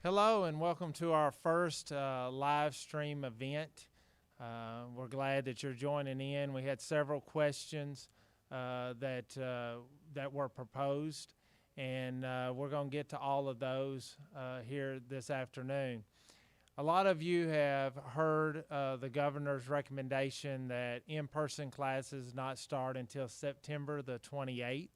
Hello and welcome to our first live stream event. We're glad that you're joining in. We had several questions that were proposed, and we're going to get to all of those here this afternoon. A lot of you have heard the governor's recommendation that in-person classes not start until September the 28th.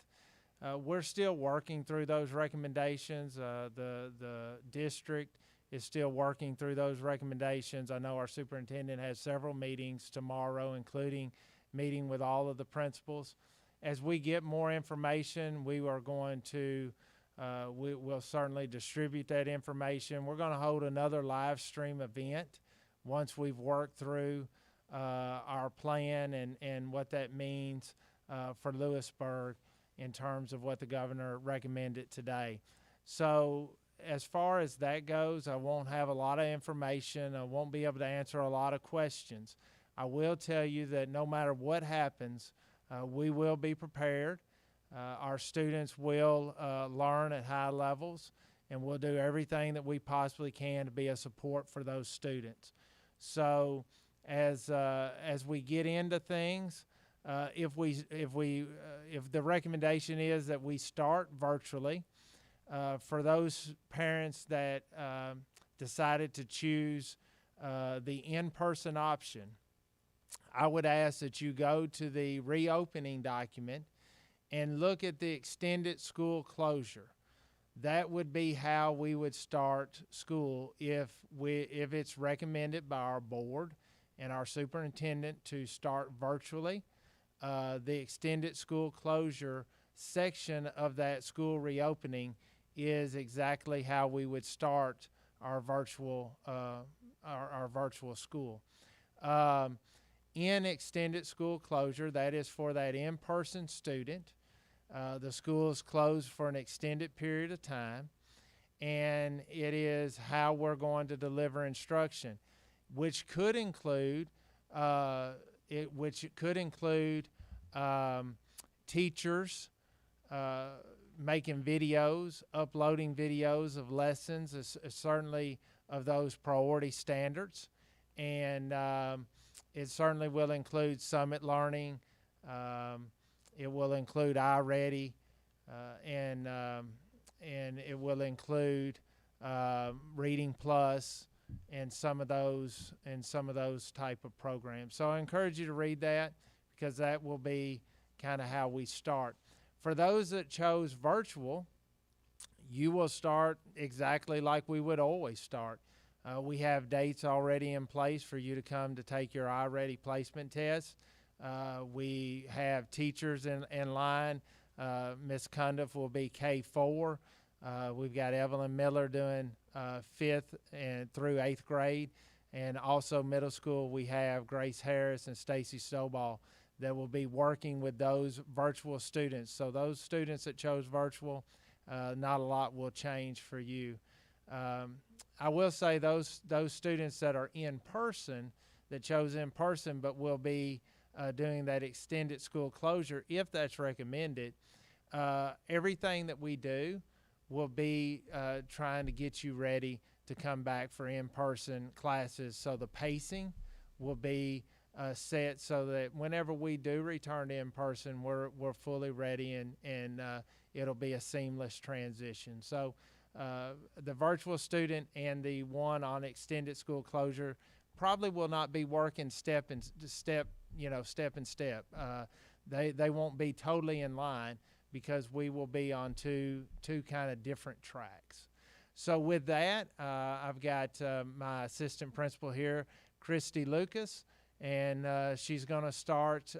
We're still working through those recommendations. The district is still working through those recommendations. I know our superintendent has several meetings tomorrow, including meeting with all of the principals. As we get more information, we are going to we'll certainly distribute that information. We're going to hold another live stream event once we've worked through our plan and what that means for Lewisburg in terms of what the governor recommended today. So as far as that goes, I won't have a lot of information. I won't be able to answer a lot of questions. I will tell you that no matter what happens, we will be prepared. Our students will learn at high levels, and we'll do everything that we possibly can to be a support for those students. So as we get into things, if the recommendation is that we start virtually, for those parents that decided to choose the in-person option, I would ask that you go to the reopening document and look at the extended school closure. That would be how we would start school if it's recommended by our board and our superintendent to start virtually. The extended school closure section of that school reopening is exactly how we would start our virtual school. In extended school closure, that is for that in-person student. The school is closed for an extended period of time, and it is how we're going to deliver instruction, which could include teachers making videos, uploading videos of lessons, certainly of those priority standards, and it certainly will include Summit Learning. It will include iReady, and it will include Reading Plus and some of those type of programs. So I encourage you to read that, because that will be kind of how we start. For those that chose virtual, you will start exactly like we would always start. We have dates already in place for you to come to take your iReady placement test. We have teachers in line. Ms. Cundiff will be K4. We've got Evelyn Miller doing 5th and through 8th grade. And also middle school, we have Grace Harris and Stacy Stovall that will be working with those virtual students. So those students that chose virtual, not a lot will change for you. I will say those students that are in person, that chose in person but will be doing that extended school closure, if that's recommended, everything that we do will be trying to get you ready to come back for in-person classes. So the pacing will be set so that whenever we do return to in-person, we're fully ready, and it'll be a seamless transition. So the virtual student and the one on extended school closure probably will not be working step and step. They won't be totally in line, because we will be on two kind of different tracks. So with that, I've got my assistant principal here, Christy Lucas, and she's going to start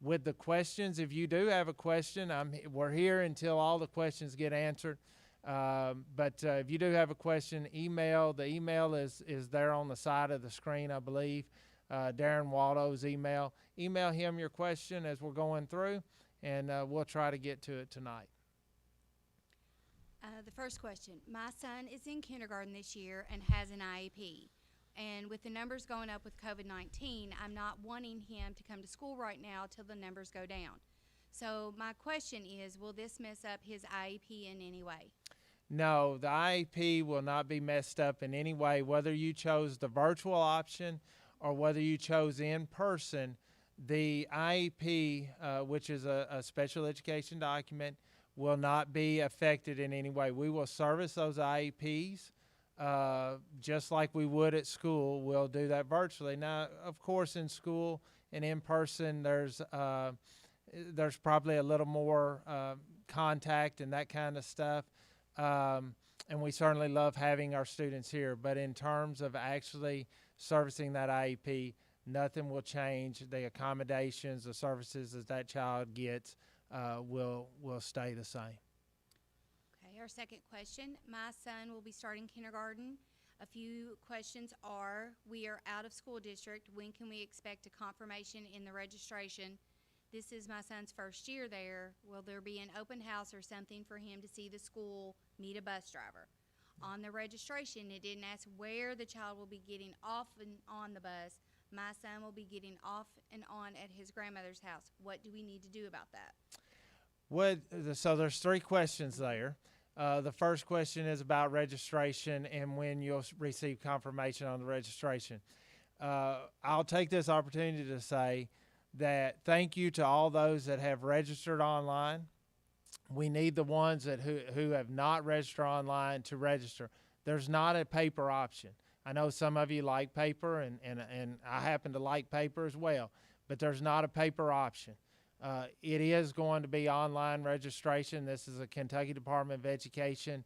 with the questions. If you do have a question, we're here until all the questions get answered. But if you do have a question, the email is there on the side of the screen, I believe. Darren Waldo's email. Email him your question as we're going through, and we'll try to get to it tonight. The first question. My son is in kindergarten this year and has an IEP. And with the numbers going up with COVID-19, I'm not wanting him to come to school right now till the numbers go down. So my question is, will this mess up his IEP in any way? No, the IEP will not be messed up in any way, whether you chose the virtual option or whether you chose in person. The IEP, which is a special education document, will not be affected in any way. We will service those IEPs just like we would at school. We'll do that virtually. Now, of course, in school and in person, there's probably a little more contact and that kind of stuff. And we certainly love having our students here. But in terms of actually servicing that IEP, nothing will change. The accommodations, the services that child gets will stay the same. Okay, our second question. My son will be starting kindergarten. A few questions are, we are out of school district. When can we expect a confirmation in the registration? This is my son's first year there. Will there be an open house or something for him to see the school, meet a bus driver? On the registration, it didn't ask where the child will be getting off and on the bus. My son will be getting off and on at his grandmother's house. What do we need to do about that? So there's three questions there. The first question is about registration and when you'll receive confirmation on the registration. I'll take this opportunity to say that thank you to all those that have registered online. We need the ones who have not registered online to register. There's not a paper option. I know some of you like paper, and I happen to like paper as well, but there's not a paper option. It is going to be online registration. This is a Kentucky Department of Education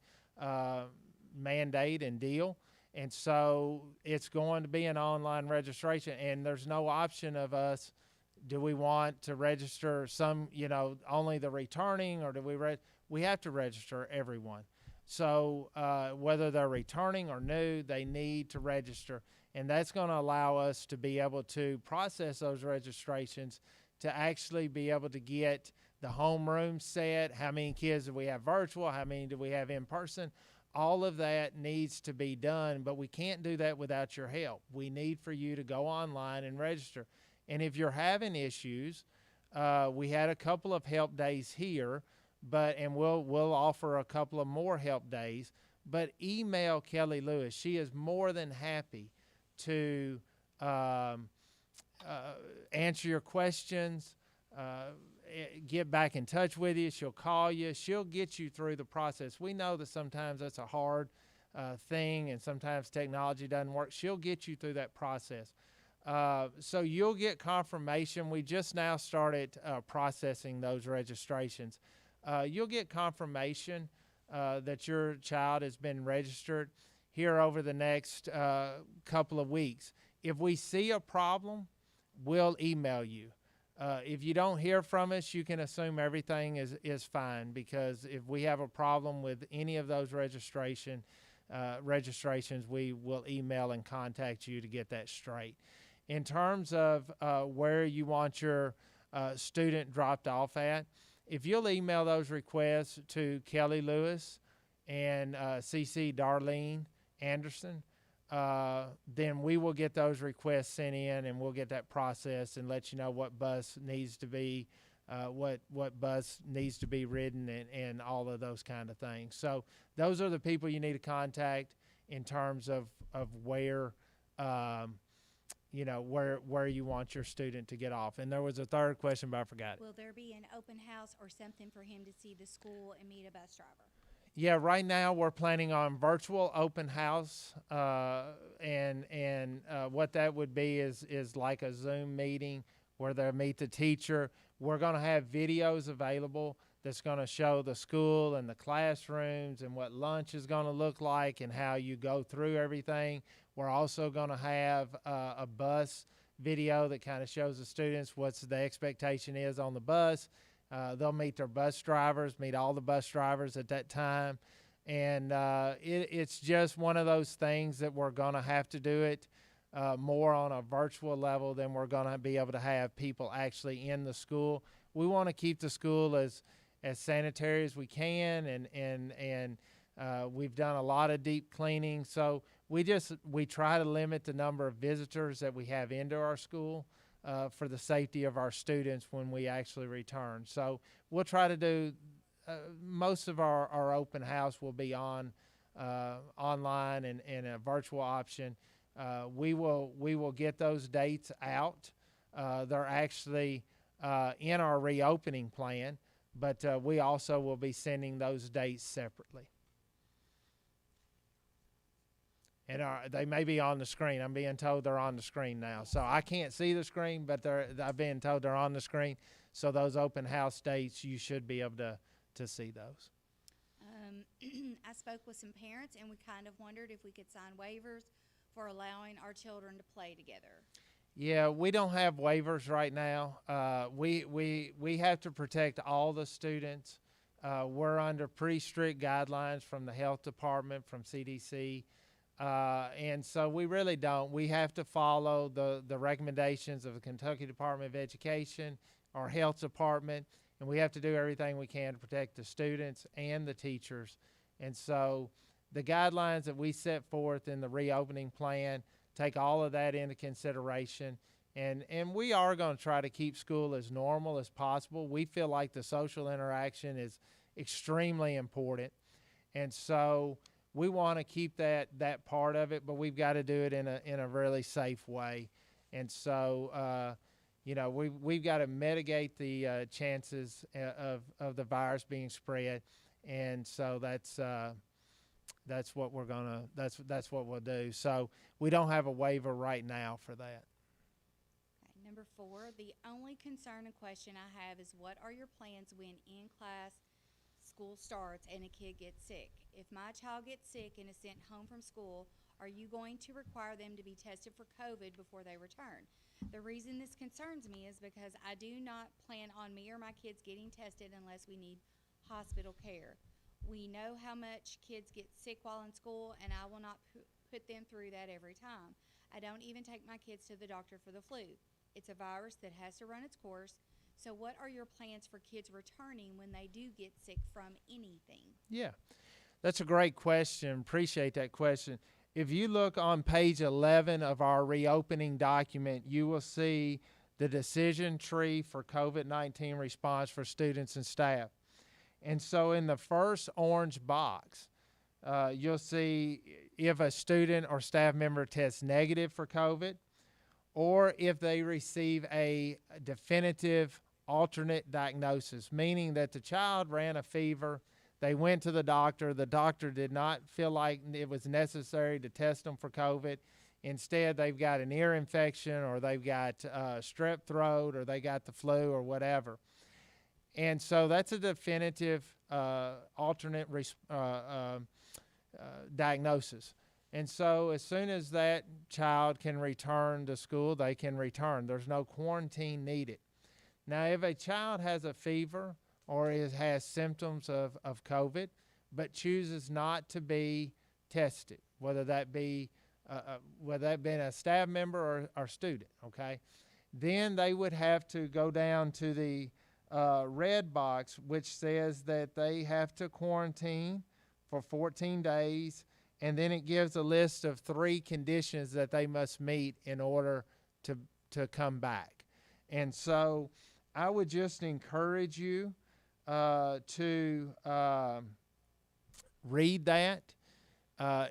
mandate and deal. And so it's going to be an online registration, and there's no option of us. Do we want to register some, only the returning, or do we have to register everyone? So whether they're returning or new, they need to register. And that's going to allow us to be able to process those registrations to actually be able to get the homeroom set, how many kids do we have virtual, how many do we have in person. All of that needs to be done, but we can't do that without your help. We need for you to go online and register. And if you're having issues, we had a couple of help days here, and we'll offer a couple of more help days. But email Kelly Lewis. She is more than happy to answer your questions, get back in touch with you. She'll call you. She'll get you through the process. We know that sometimes that's a hard thing, and sometimes technology doesn't work. She'll get you through that process. So you'll get confirmation. We just now started processing those registrations. You'll get confirmation that your child has been registered here over the next couple of weeks. If we see a problem, we'll email you. If you don't hear from us, you can assume everything is fine, because if we have a problem with any of those registrations, we will email and contact you to get that straight. In terms of where you want your student dropped off at, if you'll email those requests to Kelly Lewis and CC Darlene Anderson, then we will get those requests sent in, and we'll get that processed and let you know what bus needs to be, what bus needs to be ridden, and all of those kind of things. So those are the people you need to contact in terms of where where you want your student to get off. And there was a third question, but I forgot. Will there be an open house or something for him to see the school and meet a bus driver? Yeah, right now we're planning on virtual open house, and what that would be is like a Zoom meeting where they'll meet the teacher. We're going to have videos available that's going to show the school and the classrooms and what lunch is going to look like and how you go through everything. We're also going to have a bus video that kind of shows the students what's the expectation is on the bus. They'll meet their bus drivers, meet all the bus drivers at that time. And it's just one of those things that we're going to have to do it more on a virtual level than we're going to be able to have people actually in the school. We want to keep the school as sanitary as we can, and we've done a lot of deep cleaning. So we try to limit the number of visitors that we have into our school for the safety of our students when we actually return. So we'll try to do most of our open house will be online and a virtual option. We will get those dates out. They're actually in our reopening plan, but we also will be sending those dates separately. And they may be on the screen. I'm being told they're on the screen now. So I can't see the screen, but I've been told they're on the screen. So those open house dates, you should be able to see those. I spoke with some parents, and we kind of wondered if we could sign waivers for allowing our children to play together. Yeah, we don't have waivers right now. We have to protect all the students. We're under pretty strict guidelines from the health department, from CDC. And so we really don't. We have to follow the recommendations of the Kentucky Department of Education, our health department, and we have to do everything we can to protect the students and the teachers. And so the guidelines that we set forth in the reopening plan take all of that into consideration. And we are going to try to keep school as normal as possible. We feel like the social interaction is extremely important. And so we want to keep that part of it, but we've got to do it in a really safe way. And so, we've got to mitigate the chances of the virus being spread. And so that's what we're gonna. That's what we'll do. So we don't have a waiver right now for that. Okay, number 4, the only concern and question I have is what are your plans when in-class school starts and a kid gets sick? If my child gets sick and is sent home from school, are you going to require them to be tested for COVID before they return? The reason this concerns me is because I do not plan on me or my kids getting tested unless we need hospital care. We know how much kids get sick while in school, and I will not put them through that every time. I don't even take my kids to the doctor for the flu. It's a virus that has to run its course. So what are your plans for kids returning when they do get sick from anything? Yeah, that's a great question. Appreciate that question. If you look on page 11 of our reopening document, you will see the decision tree for COVID-19 response for students and staff. And so in the first orange box, you'll see if a student or staff member tests negative for COVID, or if they receive a definitive alternate diagnosis, meaning that the child ran a fever, they went to the doctor did not feel like it was necessary to test them for COVID. Instead, they've got an ear infection, or they've got strep throat, or they got the flu, or whatever. And so that's a definitive alternate diagnosis. And so as soon as that child can return to school, they can return. There's no quarantine needed. Now, if a child has a fever or has symptoms of COVID, but chooses not to be tested, whether that be a staff member or student, okay, then they would have to go down to the red box, which says that they have to quarantine for 14 days, and then it gives a list of 3 conditions that they must meet in order to come back. And so I would just encourage you to read that.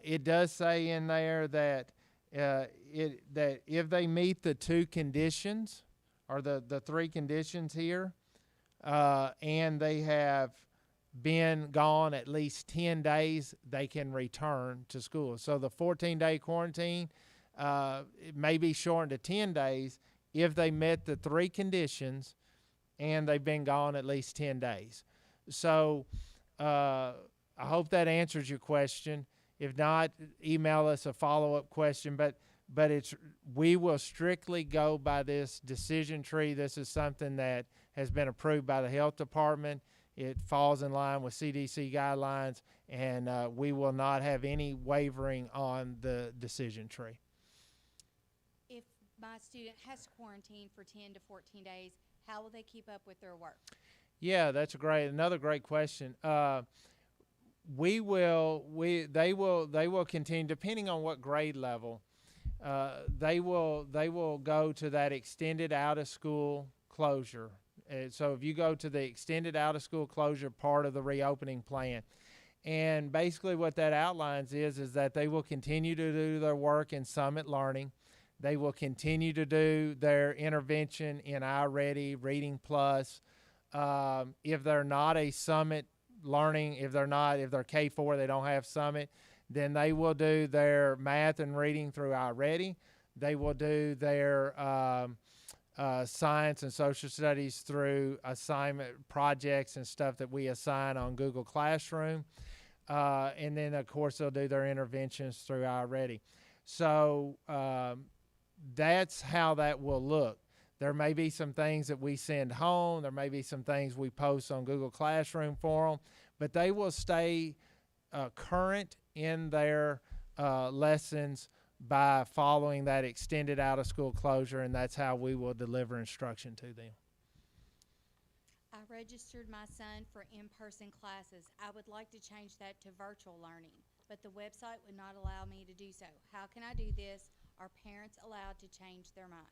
It does say in there that that if they meet the 2 conditions, or the 3 conditions here, and they have been gone at least 10 days, they can return to school. So the 14-day quarantine it may be shortened to 10 days if they met the 3 conditions and they've been gone at least 10 days. So I hope that answers your question. If not, email us a follow-up question. But we will strictly go by this decision tree. This is something that has been approved by the health department. It falls in line with CDC guidelines, and we will not have any wavering on the decision tree. If my student has to quarantine for 10 to 14 days, how will they keep up with their work? Yeah, that's another great question. They will continue, depending on what grade level. They will go to that extended out of school closure So if you go to the extended out-of-school closure part of the reopening plan, and basically what that outlines is that they will continue to do their work in Summit Learning. They will continue to do their intervention in iReady, Reading Plus. If they're not a Summit Learning, if they're K4, they don't have Summit, then they will do their math and reading through iReady. They will do their science and social studies through assignment projects and stuff that we assign on Google Classroom. And then, of course, they'll do their interventions through iReady. So that's how that will look. There may be some things that we send home. There may be some things we post on Google Classroom for them, but they will stay current in their lessons by following that extended out-of-school closure, and that's how we will deliver instruction to them. I registered my son for in-person classes. I would like to change that to virtual learning, but the website would not allow me to do so. How can I do this? Are parents allowed to change their mind?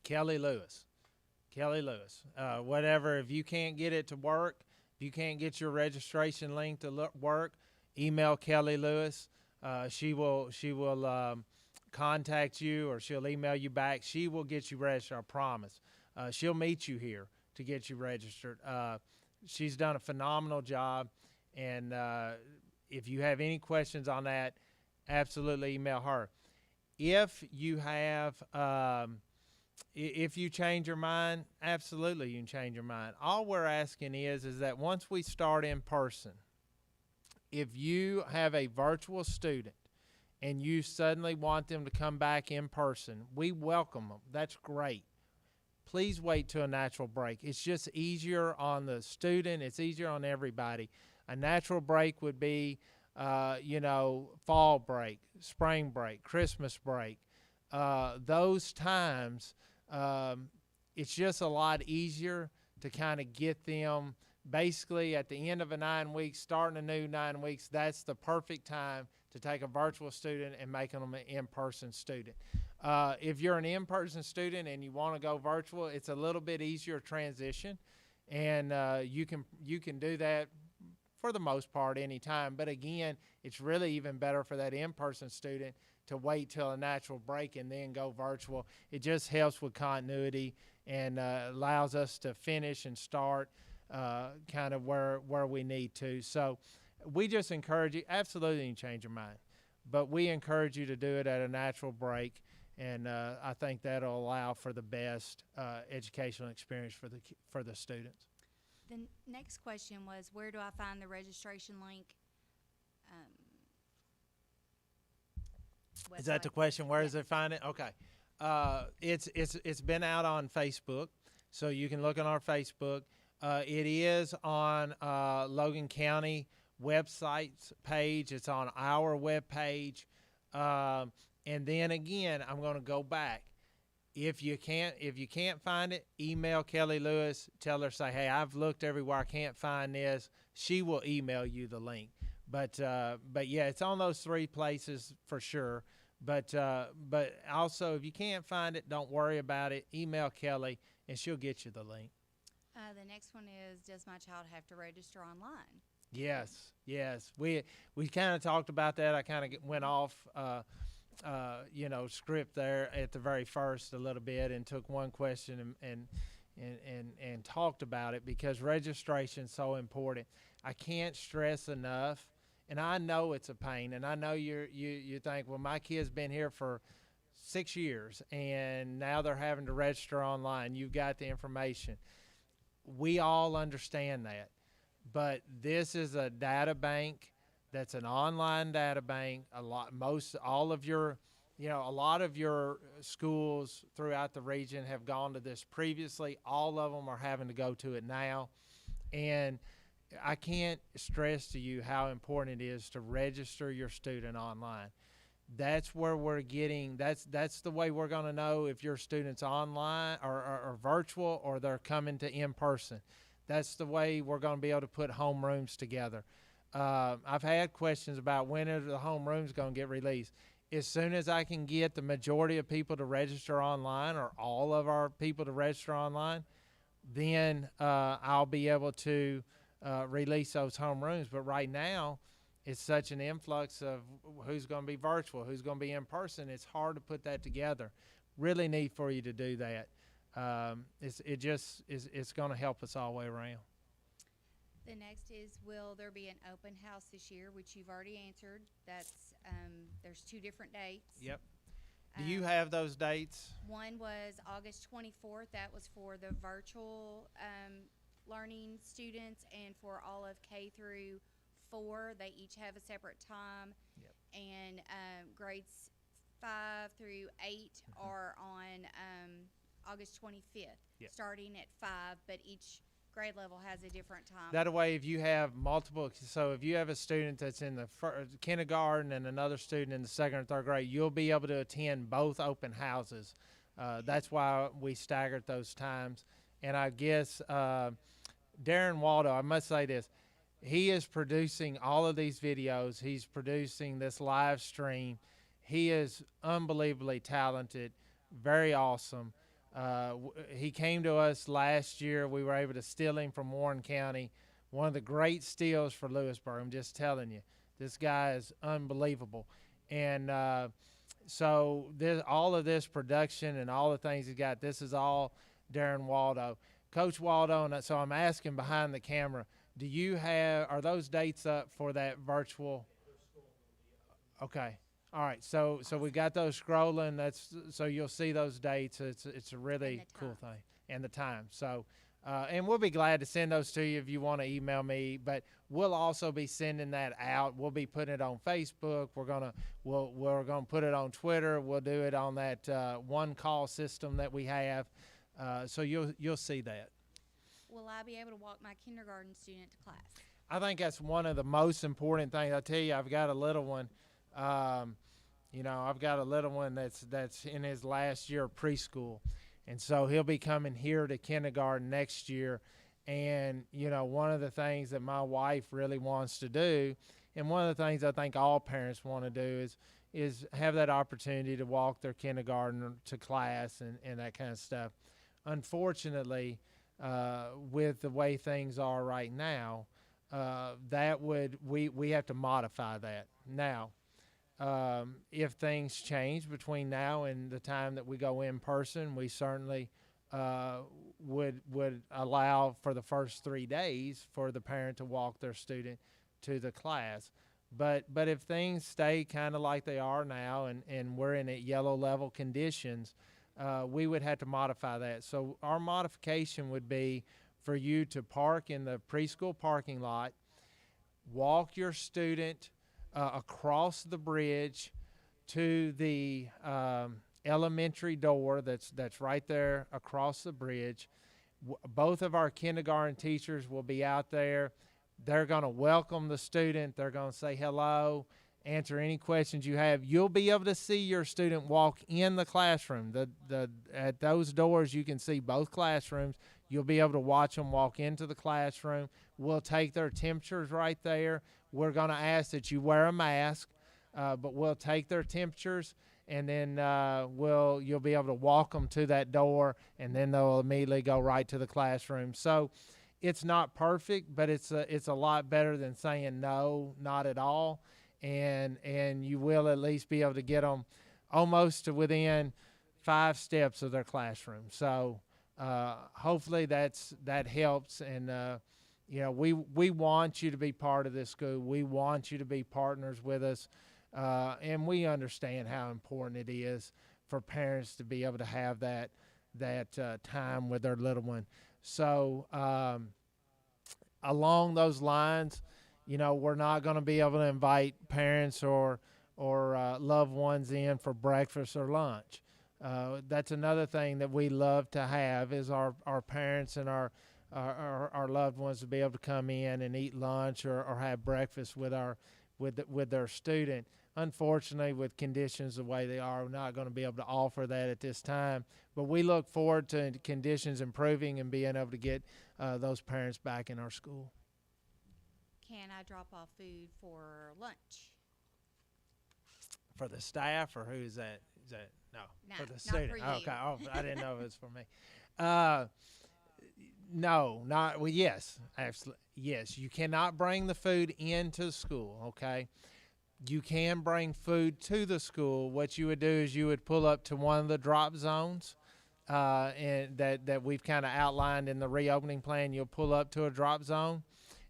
Kelly Lewis. Whatever, if you can't get it to work, if you can't get your registration link to work, email Kelly Lewis. She will contact you, or she'll email you back. She will get you registered, I promise. She'll meet you here to get you registered. She's done a phenomenal job, and if you have any questions on that, absolutely email her. If you change your mind, absolutely you can change your mind. All we're asking is that once we start in person, if you have a virtual student and you suddenly want them to come back in person, we welcome them. That's great. Please wait till a natural break. It's just easier on the student. It's easier on everybody. A natural break would be, fall break, spring break, Christmas break. Those times, it's just a lot easier to kind of get them basically at the end of a 9 weeks, starting a new 9 weeks. That's the perfect time to take a virtual student and make them an in-person student. If you're an in-person student and you want to go virtual, it's a little bit easier transition, and you can do that for the most part anytime. But again, it's really even better for that in-person student to wait till a natural break and then go virtual. It just helps with continuity and allows us to finish and start kind of where we need to. So we just encourage you, absolutely you can change your mind, but we encourage you to do it at a natural break, and I think that'll allow for the best educational experience for the students. The next question was, where do I find the registration link? Is that the question? Where does it find it? Okay. It's been out on Facebook, so you can look on our Facebook. It is on Logan County website's page. It's on our web page. And then again, I'm going to go back. If you can't find it, email Kelly Lewis. Tell her, say, hey, I've looked everywhere. I can't find this. She will email you the link. But yeah, it's on those three places for sure. But also, if you can't find it, don't worry about it. Email Kelly, and she'll get you the link. The next one is, does my child have to register online? Yes. We kind of talked about that. I kind of went off, script there at the very first a little bit, and took one question and talked about it, because registration is so important. I can't stress enough, and I know it's a pain, and I know you think, well, my kid's been here for 6 years, and now they're having to register online. You've got the information. We all understand that, but this is a data bank that's an online data bank. A lot of your schools throughout the region have gone to this previously. All of them are having to go to it now, and I can't stress to you how important it is to register your student online. That's where we're getting, that's the way we're going to know if your student's online or virtual, or they're coming to in-person. That's the way we're going to be able to put homerooms together. I've had questions about when are the homerooms going to get released. As soon as I can get the majority of people to register online, or all of our people to register online, then I'll be able to release those homerooms. But right now, it's such an influx of who's going to be virtual, who's going to be in person. It's hard to put that together. Really need for you to do that. It's going to help us all the way around. The next is, will there be an open house this year, which you've already answered. That's, there's 2 different dates. Yep. Do you have those dates? One was August 24th. That was for the virtual learning students, and for all of K through 4, they each have a separate time. Yep. And grades 5 through 8 are on August 25th, Yep. starting at 5, but each grade level has a different time. That way, if you have multiple, so if you have a student that's in the kindergarten and another student in the 2nd or 3rd grade, you'll be able to attend both open houses. That's why we staggered those times. And I guess Darren Waldo, I must say this, he is producing all of these videos. He's producing this live stream. He is unbelievably talented, very awesome. He came to us last year. We were able to steal him from Warren County. One of the great steals for Lewisburg. I'm just telling you, this guy is unbelievable. And so all of this production and all the things he got, this is all Darren Waldo. Coach Waldo, and so I'm asking behind the camera, are those dates up for that virtual? Okay. All right, so we got those scrolling. So you'll see those dates. It's a really cool thing, and the time. So, and we'll be glad to send those to you if you want to email me. But we'll also be sending that out. We'll be putting it on Facebook. We're gonna put it on Twitter. We'll do it on that one call system that we have. So you'll see that. Will I be able to walk my kindergarten student to class? I think that's one of the most important things. I tell you, I've got a little one. I've got a little one that's in his last year of preschool, and so he'll be coming here to kindergarten next year. And one of the things that my wife really wants to do, and one of the things I think all parents want to do, is have that opportunity to walk their kindergarten to class and that kind of stuff. Unfortunately, with the way things are right now, we have to modify that now. If things change between now and the time that we go in person, we certainly would allow for the first 3 days for the parent to walk their student to the class. But if things stay kind of like they are now and we're in at yellow level conditions, we would have to modify that. So our modification would be for you to park in the preschool parking lot, walk your student across the bridge to the elementary door that's right there across the bridge. Both of our kindergarten teachers will be out there. They're going to welcome the student. They're going to say hello, answer any questions you have. You'll be able to see your student walk in the classroom. At those doors, you can see both classrooms. You'll be able to watch them walk into the classroom. We'll take their temperatures right there. We're going to ask that you wear a mask, but we'll take their temperatures, and then you'll be able to walk them to that door, and then they'll immediately go right to the classroom. So it's not perfect, but it's a lot better than saying no, not at all, and you will at least be able to get them almost to within 5 steps of their classroom. So hopefully that helps, and we want you to be part of this school. We want you to be partners with us, and we understand how important it is for parents to be able to have that time with their little one. So along those lines, we're not going to be able to invite parents or loved ones in for breakfast or lunch. That's another thing that we love to have is our parents and our loved ones to be able to come in and eat lunch or have breakfast with their student. Unfortunately, with conditions the way they are, we're not going to be able to offer that at this time. But we look forward to conditions improving and being able to get those parents back in our school. Can I drop off food for lunch? For the staff, or who is that? Is that no? No, For the not student. for you. Okay. Oh, I didn't know if it was for me. No, not well. Yes, absolutely. Yes, you cannot bring the food into school. Okay, you can bring food to the school. What you would do is you would pull up to one of the drop zones, and that we've kind of outlined in the reopening plan. You'll pull up to a drop zone.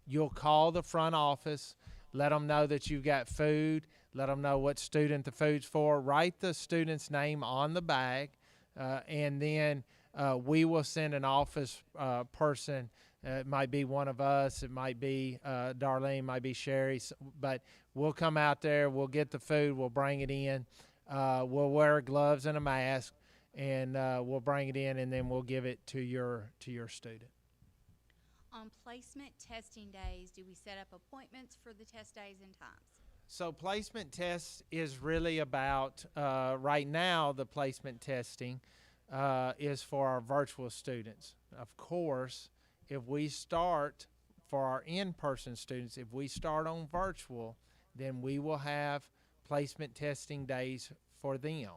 You'll call the front office, let them know that you've got food, let them know what student the food's for. Write the student's name on the bag, and then we will send an office person. It might be one of us, it might be Darlene, might be Sherry, but we'll come out there, we'll get the food, we'll bring it in, we'll wear gloves and a mask, and we'll bring it in, and then we'll give it to your student. On placement testing days, do we set up appointments for the test days and times? So placement test is really about, right now, the placement testing is for our virtual students. Of course, if we start for our in-person students, if we start on virtual, then we will have placement testing days for them.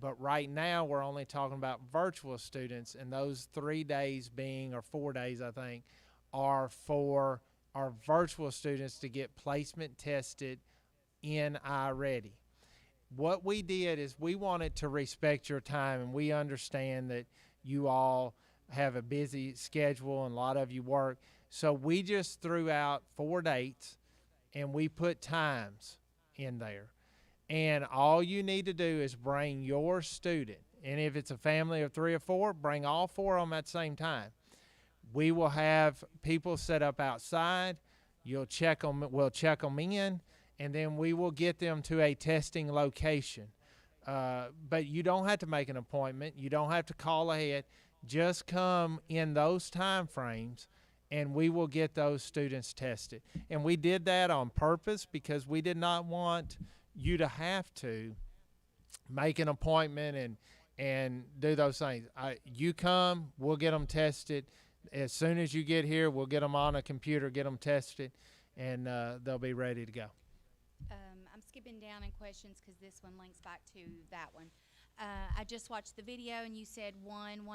But right now, we're only talking about virtual students, and those 3 days being, or 4 days, I think, are for our virtual students to get placement tested in iReady. What we did is we wanted to respect your time, and we understand that you all have a busy schedule and a lot of you work. So we just threw out 4 dates, and we put times in there. And all you need to do is bring your student. And if it's a family of 3 or 4, bring all 4 of them at the same time. We will have people set up outside. We'll check them in, and then we will get them to a testing location. But you don't have to make an appointment. You don't have to call ahead. Just come in those time frames, and we will get those students tested. And we did that on purpose because we did not want you to have to make an appointment and do those things. You come, we'll get them tested. As soon as you get here, we'll get them on a computer, get them tested, and they'll be ready to go. I'm skipping down in questions because this one links back to that one. I just watched the video, and you said 1.5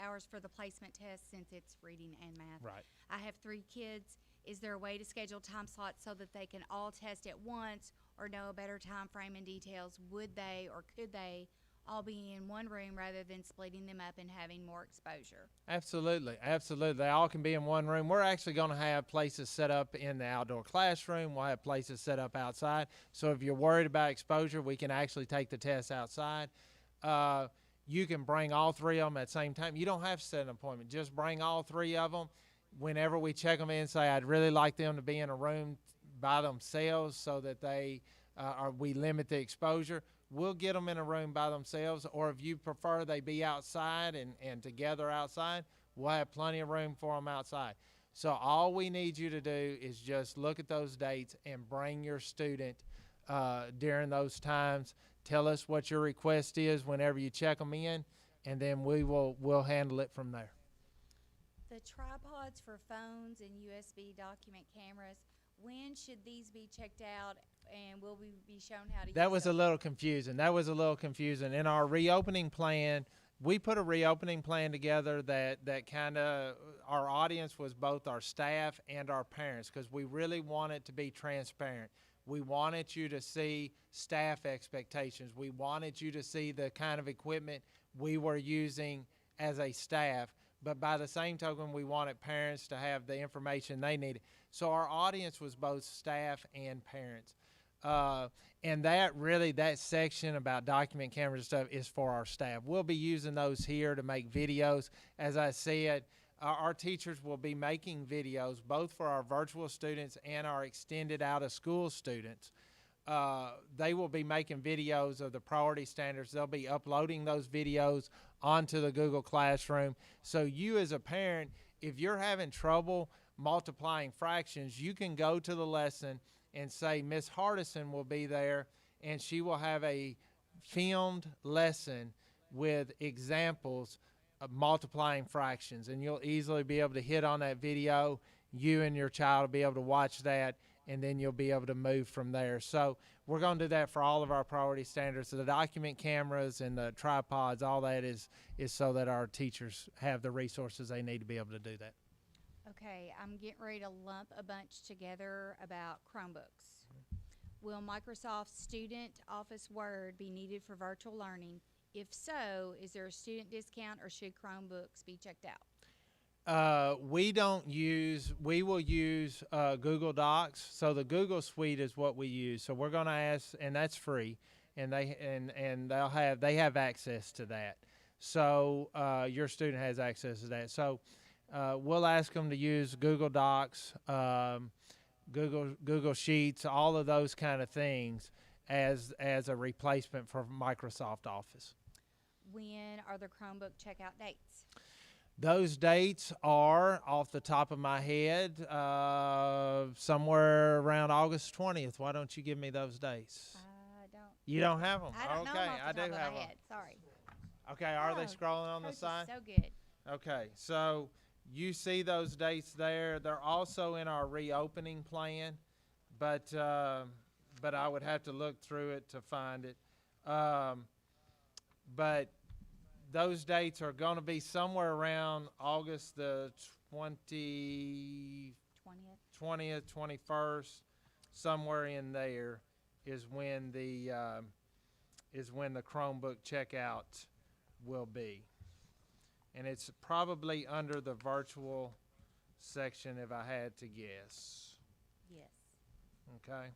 hours for the placement test since it's reading and math. Right. I have 3 kids. Is there a way to schedule time slots so that they can all test at once or know a better time frame and details? Would they or could they all be in one room rather than splitting them up and having more exposure? Absolutely. They all can be in one room. We're actually going to have places set up in the outdoor classroom. We'll have places set up outside. So if you're worried about exposure, we can actually take the test outside. You can bring all 3 of them at the same time. You don't have to set an appointment. Just bring all 3 of them. Whenever we check them in and say, I'd really like them to be in a room by themselves so that we limit the exposure, we'll get them in a room by themselves. Or if you prefer they be outside and together outside, we'll have plenty of room for them outside. So all we need you to do is just look at those dates and bring your student during those times. Tell us what your request is whenever you check them in, and then we'll handle it from there. The tripods for phones and USB document cameras, when should these be checked out, and will we be shown how to use them? That was a little confusing. In our reopening plan, we put a reopening plan together that kind of, our audience was both our staff and our parents, because we really wanted to be transparent. We wanted you to see staff expectations. We wanted you to see the kind of equipment we were using as a staff. But by the same token, we wanted parents to have the information they needed. So our audience was both staff and parents. And that section about document cameras and stuff is for our staff. We'll be using those here to make videos. As I said, our teachers will be making videos both for our virtual students and our extended out-of-school students. They will be making videos of the priority standards. They'll be uploading those videos onto the Google Classroom. So you as a parent, if you're having trouble multiplying fractions, you can go to the lesson and say, Miss Hardison will be there, and she will have a filmed lesson with examples of multiplying fractions, and you'll easily be able to hit on that video. You and your child will be able to watch that and then you'll be able to move from there. So we're going to do that for all of our priority standards. So the document cameras and the tripods, all that is so that our teachers have the resources they need to be able to do that. Okay, I'm getting ready to lump a bunch together about Chromebooks. Will Microsoft Student Office Word be needed for virtual learning? If so, is there a student discount or should Chromebooks be checked out? We will use Google Docs. So the Google Suite is what we use. So we're going to ask, and that's free, and they have access to that. So your student has access to that. So we'll ask them to use Google Docs, Google Sheets, all of those kind of things as a replacement for Microsoft Office. When are the Chromebook checkout dates? Those dates are, off the top of my head, somewhere around August 20th. Why don't you give me those dates? I don't. You don't have them? I don't know Okay, them off the top of my have head. Sorry. Okay, are they Oh, scrolling on the Coach is side? so good. Okay, so you see those dates there. They're also in our reopening plan, but I would have to look through it to find it. But those dates are going to be somewhere around August the 20th, 21st, somewhere in there is when the Chromebook checkout will be. And it's probably under the virtual section if I had to guess. Yes. Okay?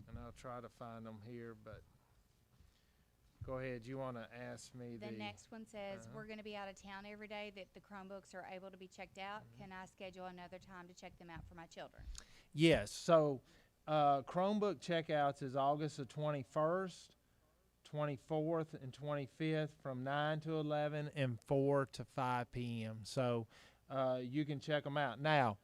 And I'll try to find them here, but go ahead. You want to ask me The next one says, we're going to be out of town every day that the Chromebooks are able to be checked out. Can I schedule another time to check them out for my children? Yes. So Chromebook checkouts is August the 21st, 24th, and 25th from 9 to 11 and 4 to 5 p.m. So you can check them out. Now,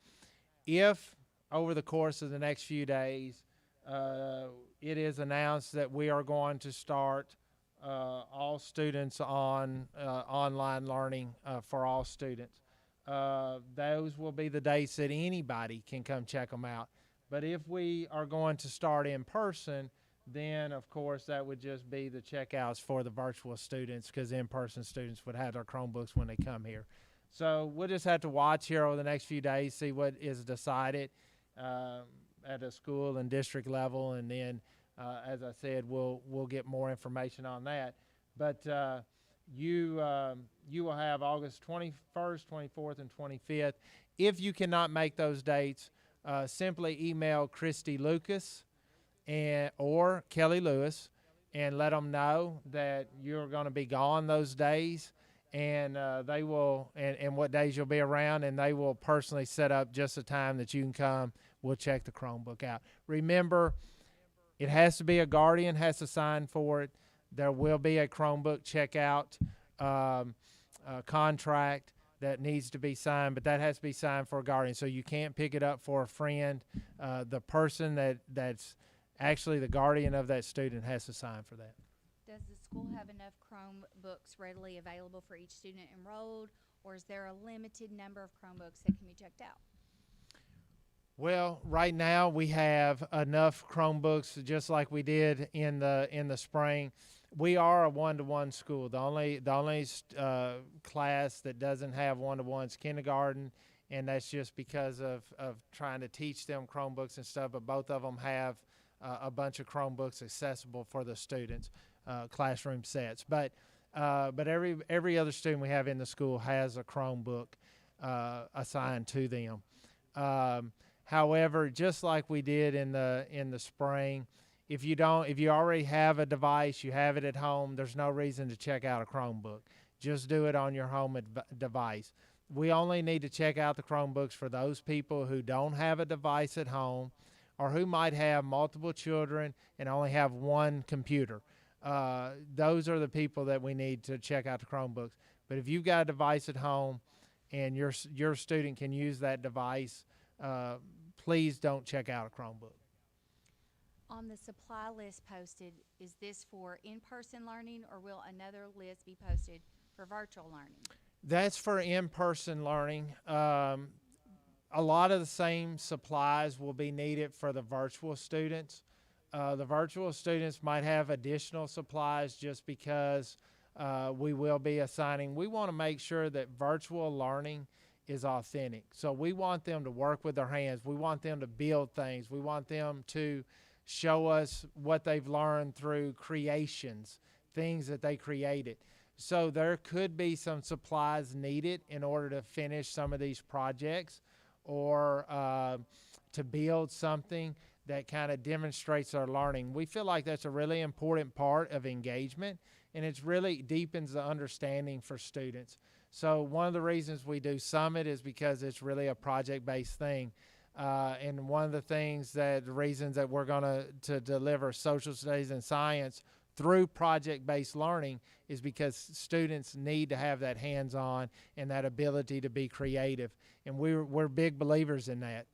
if over the course of the next few days it is announced that we are going to start all students on online learning for all students, those will be the dates that anybody can come check them out. But if we are going to start in person, then of course that would just be the checkouts for the virtual students, because in-person students would have their Chromebooks when they come here. So we'll just have to watch here over the next few days, see what is decided at a school and district level, and then as I said, we'll get more information on that. But you will have August 21st, 24th, and 25th. If you cannot make those dates, simply email Christy Lucas or Kelly Lewis and let them know that you're going to be gone those days, and they will, and what days you'll be around, and they will personally set up just a time that you can come. We'll check the Chromebook out. Remember, it has to be a guardian has to sign for it. There will be a Chromebook checkout contract that needs to be signed, but that has to be signed for a guardian. So you can't pick it up for a friend. The person that's actually the guardian of that student has to sign for that. Does the school have enough Chromebooks readily available for each student enrolled, or is there a limited number of Chromebooks that can be checked out? Well, right now we have enough Chromebooks, just like we did in the spring. We are a one-to-one school. The only class that doesn't have one-to-one is kindergarten, and that's just because of trying to teach them Chromebooks and stuff. But both of them have a bunch of Chromebooks accessible for the students, classroom sets. But every other student we have in the school has a Chromebook assigned to them. However, just like we did in the spring, if you already have a device, you have it at home, there's no reason to check out a Chromebook. Just do it on your home device. We only need to check out the Chromebooks for those people who don't have a device at home, or who might have multiple children and only have one computer. Those are the people that we need to check out the Chromebooks. But if you've got a device at home and your student can use that device, please don't check out a Chromebook. On the supply list posted, is this for in-person learning, or will another list be posted for virtual learning? That's for in-person learning. a lot of the same supplies will be needed for the virtual students. The virtual students might have additional supplies just because we will be assigning. We want to make sure that virtual learning is authentic. So we want them to work with their hands. We want them to build things. We want them to show us what they've learned through creations, things that they created. So there could be some supplies needed in order to finish some of these projects or to build something that kind of demonstrates our learning. We feel like that's a really important part of engagement, and it's really deepens the understanding for students. So one of the reasons we do Summit is because it's really a project-based thing. And one of the reasons that we're going to deliver social studies and science through project-based learning is because students need to have that hands-on and that ability to be creative. And we're big believers in that.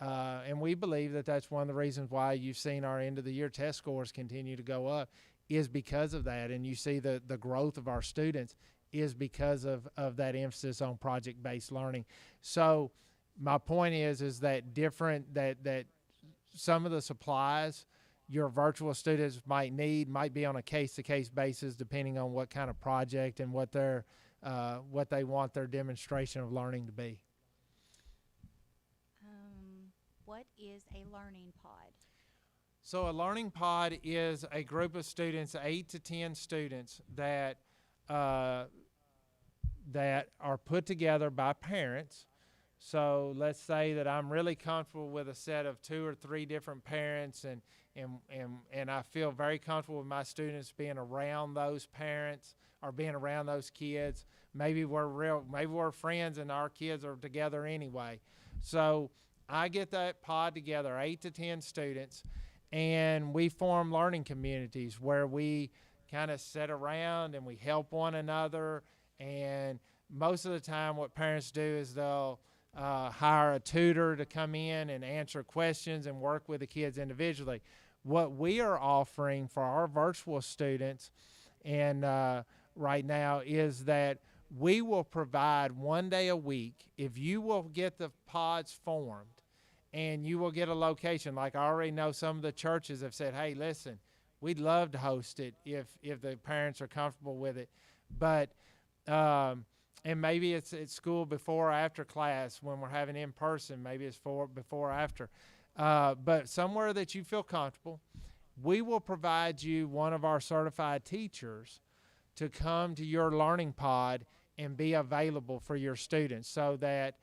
And we believe that that's one of the reasons why you've seen our end-of-the-year test scores continue to go up is because of that. And you see the growth of our students is because of that emphasis on project-based learning. So my point is that that some of the supplies your virtual students might be on a case-to-case basis depending on what kind of project and what they want their demonstration of learning to be. What is a learning pod? So a learning pod is a group of students, 8 to 10 students that are put together by parents. So let's say that I'm really comfortable with a set of 2 or 3 different parents, and I feel very comfortable with my students being around those parents or being around those kids. Maybe we're friends and our kids are together anyway. So I get that pod together, 8 to 10 students, and we form learning communities where we kind of sit around and we help one another. And most of the time what parents do is they'll hire a tutor to come in and answer questions and work with the kids individually. What we are offering for our virtual students and right now is that we will provide 1 day a week if you will get the pods formed and you will get a location. Like I already know some of the churches have said, hey, listen, we'd love to host it if the parents are comfortable with it. But and maybe it's at school before or after class when we're having in person. Maybe it's before or after. But somewhere that you feel comfortable, we will provide you one of our certified teachers to come to your learning pod and be available for your students so that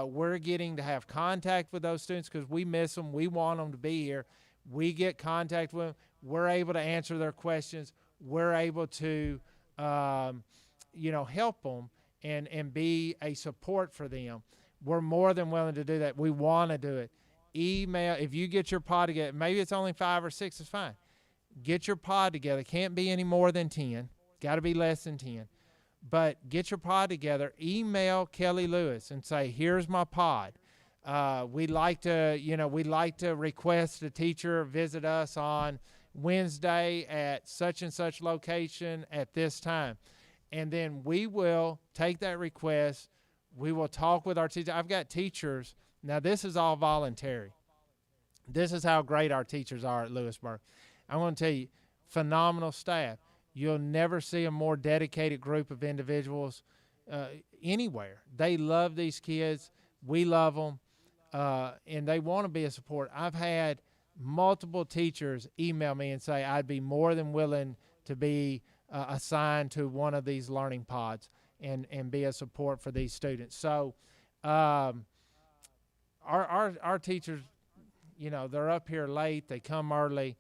we're getting to have contact with those students because we miss them. We want them to be here. We get contact with them. We're able to answer their questions. We're able to, help them and be a support for them. We're more than willing to do that. We want to do it. Email, if you get your pod together, maybe it's only 5 or 6, it's fine. Get your pod together. Can't be any more than 10. Got to be less than 10. But get your pod together. Email Kelly Lewis and say, here's my pod. We'd like to request a teacher visit us on Wednesday at such and such location at this time. And then we will take that request. We will talk with our teacher. I've got teachers. Now, this is all voluntary. This is how great our teachers are at Lewisburg. I want to tell you, phenomenal staff. You'll never see a more dedicated group of individuals anywhere. They love these kids. We love them, and they want to be a support. I've had multiple teachers email me and say, I'd be more than willing to be assigned to one of these learning pods and be a support for these students. So our teachers, they're up here late. They come early.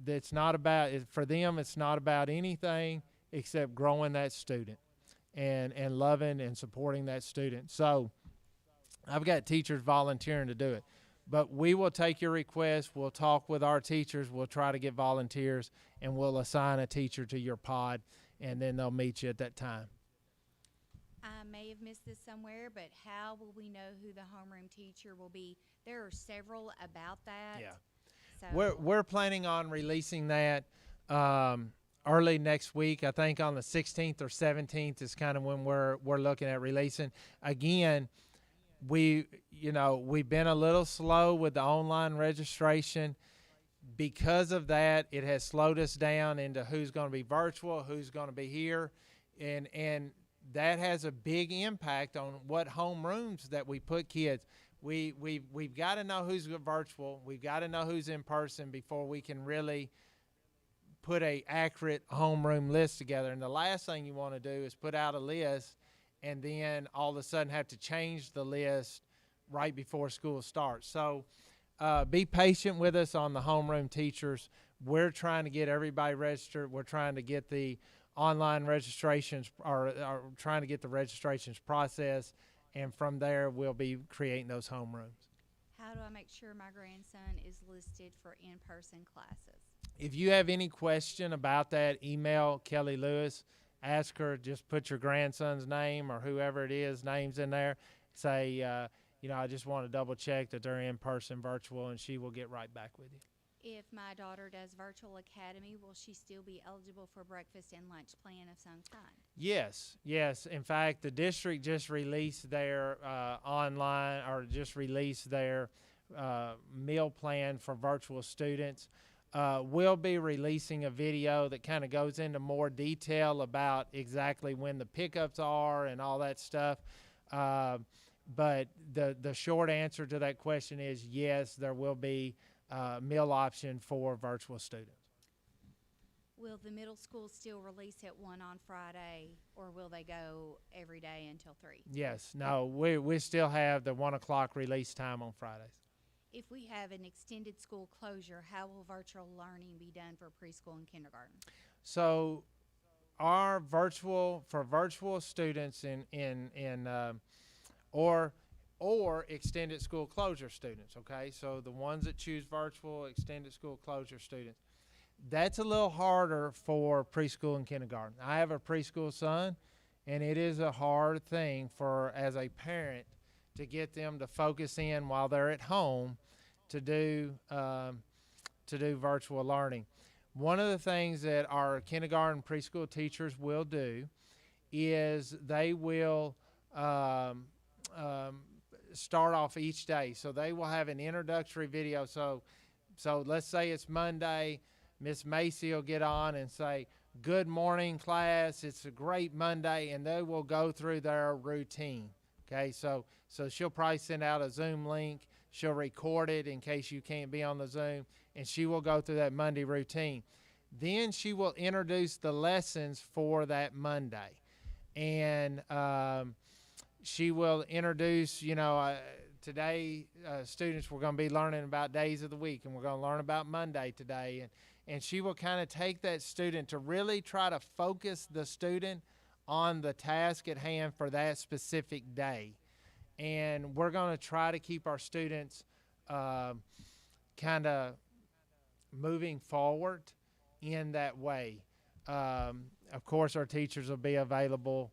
It's not about, for them, it's not about anything except growing that student and loving and supporting that student. So I've got teachers volunteering to do it. But we will take your request. We'll talk with our teachers. We'll try to get volunteers, and we'll assign a teacher to your pod, and then they'll meet you at that time. I may have missed this somewhere, but how will we know who the homeroom teacher will be? There are several about that. Yeah. So We're planning on releasing that early next week. I think on the 16th or 17th is kind of when we're looking at releasing. Again, we've been a little slow with the online registration. Because of that, it has slowed us down into who's going to be virtual, who's going to be here, and that has a big impact on what homerooms that we put kids. We've got to know who's virtual. We've got to know who's in person before we can really put a accurate homeroom list together. And the last thing you want to do is put out a list and then all of a sudden have to change the list right before school starts. So be patient with us on the homeroom teachers. We're trying to get everybody registered. We're trying to get the online registrations or trying to get the registrations processed. And from there, we'll be creating those homerooms. How do I make sure my grandson is listed for in-person classes? If you have any question about that, email Kelly Lewis. Ask her, just put your grandson's name or whoever it is, names in there. Say, I just want to double check that they're in person, virtual, and she will get right back with you. If my daughter does virtual academy, will she still be eligible for breakfast and lunch plan of some kind? Yes. In fact, the district just released their meal plan for virtual students. We'll be releasing a video that kind of goes into more detail about exactly when the pickups are and all that stuff. But the short answer to that question is yes, there will be a meal option for virtual students. Will the middle school still release at 1 on Friday, or will they go every day until 3? Yes. No, we still have the 1 o'clock release time on Fridays. If we have an extended school closure, how will virtual learning be done for preschool and kindergarten? So our virtual students or extended school closure students, okay? So the ones that choose virtual, extended school closure students, that's a little harder for preschool and kindergarten. I have a preschool son, and it is a hard thing as a parent to get them to focus in while they're at home to do virtual learning. One of the things that our kindergarten preschool teachers will do is they will start off each day. So they will have an introductory video. So let's say it's Monday. Miss Macy will get on and say, "Good morning, class. It's a great Monday," and they will go through their routine. Okay, so she'll probably send out a Zoom link. She'll record it in case you can't be on the Zoom, and she will go through that Monday routine. Then she will introduce the lessons for that Monday, and she will introduce, today students we're going to be learning about days of the week, and we're going to learn about Monday today, and she will kind of take that student to really try to focus the student on the task at hand for that specific day. And we're going to try to keep our students kind of moving forward in that way. Of course, our teachers will be available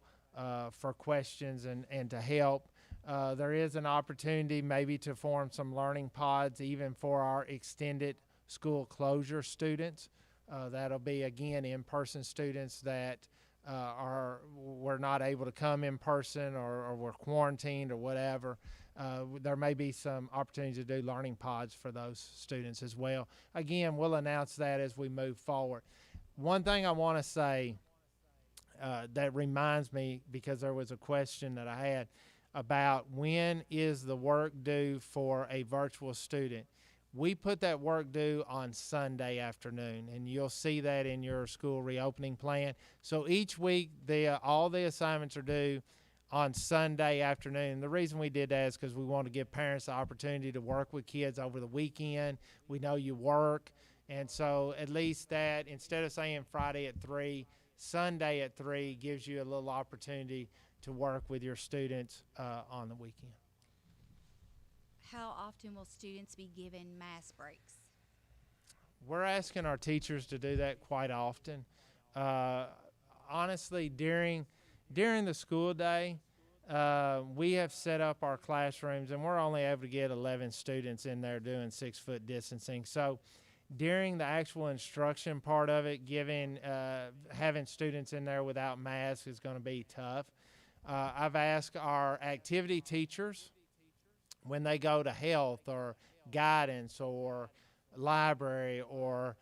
for questions and to help. There is an opportunity maybe to form some learning pods even for our extended school closure students. That'll be, again, in-person students that were not able to come in person or were quarantined or whatever. There may be some opportunities to do learning pods for those students as well. Again, we'll announce that as we move forward. One thing I want to say that reminds me, because there was a question that I had about when is the work due for a virtual student. We put that work due on Sunday afternoon, and you'll see that in your school reopening plan. So each week, all the assignments are due on Sunday afternoon. The reason we did that is because we want to give parents the opportunity to work with kids over the weekend. We know you work, and so at least that, instead of saying Friday at 3, Sunday at 3 gives you a little opportunity to work with your students on the weekend. How often will students be given mass breaks? We're asking our teachers to do that quite often. Honestly, during the school day, we have set up our classrooms, and we're only able to get 11 students in there doing 6-foot distancing. So during the actual instruction part of it, having students in there without masks is going to be tough. I've asked our activity teachers when they go to health or guidance or library or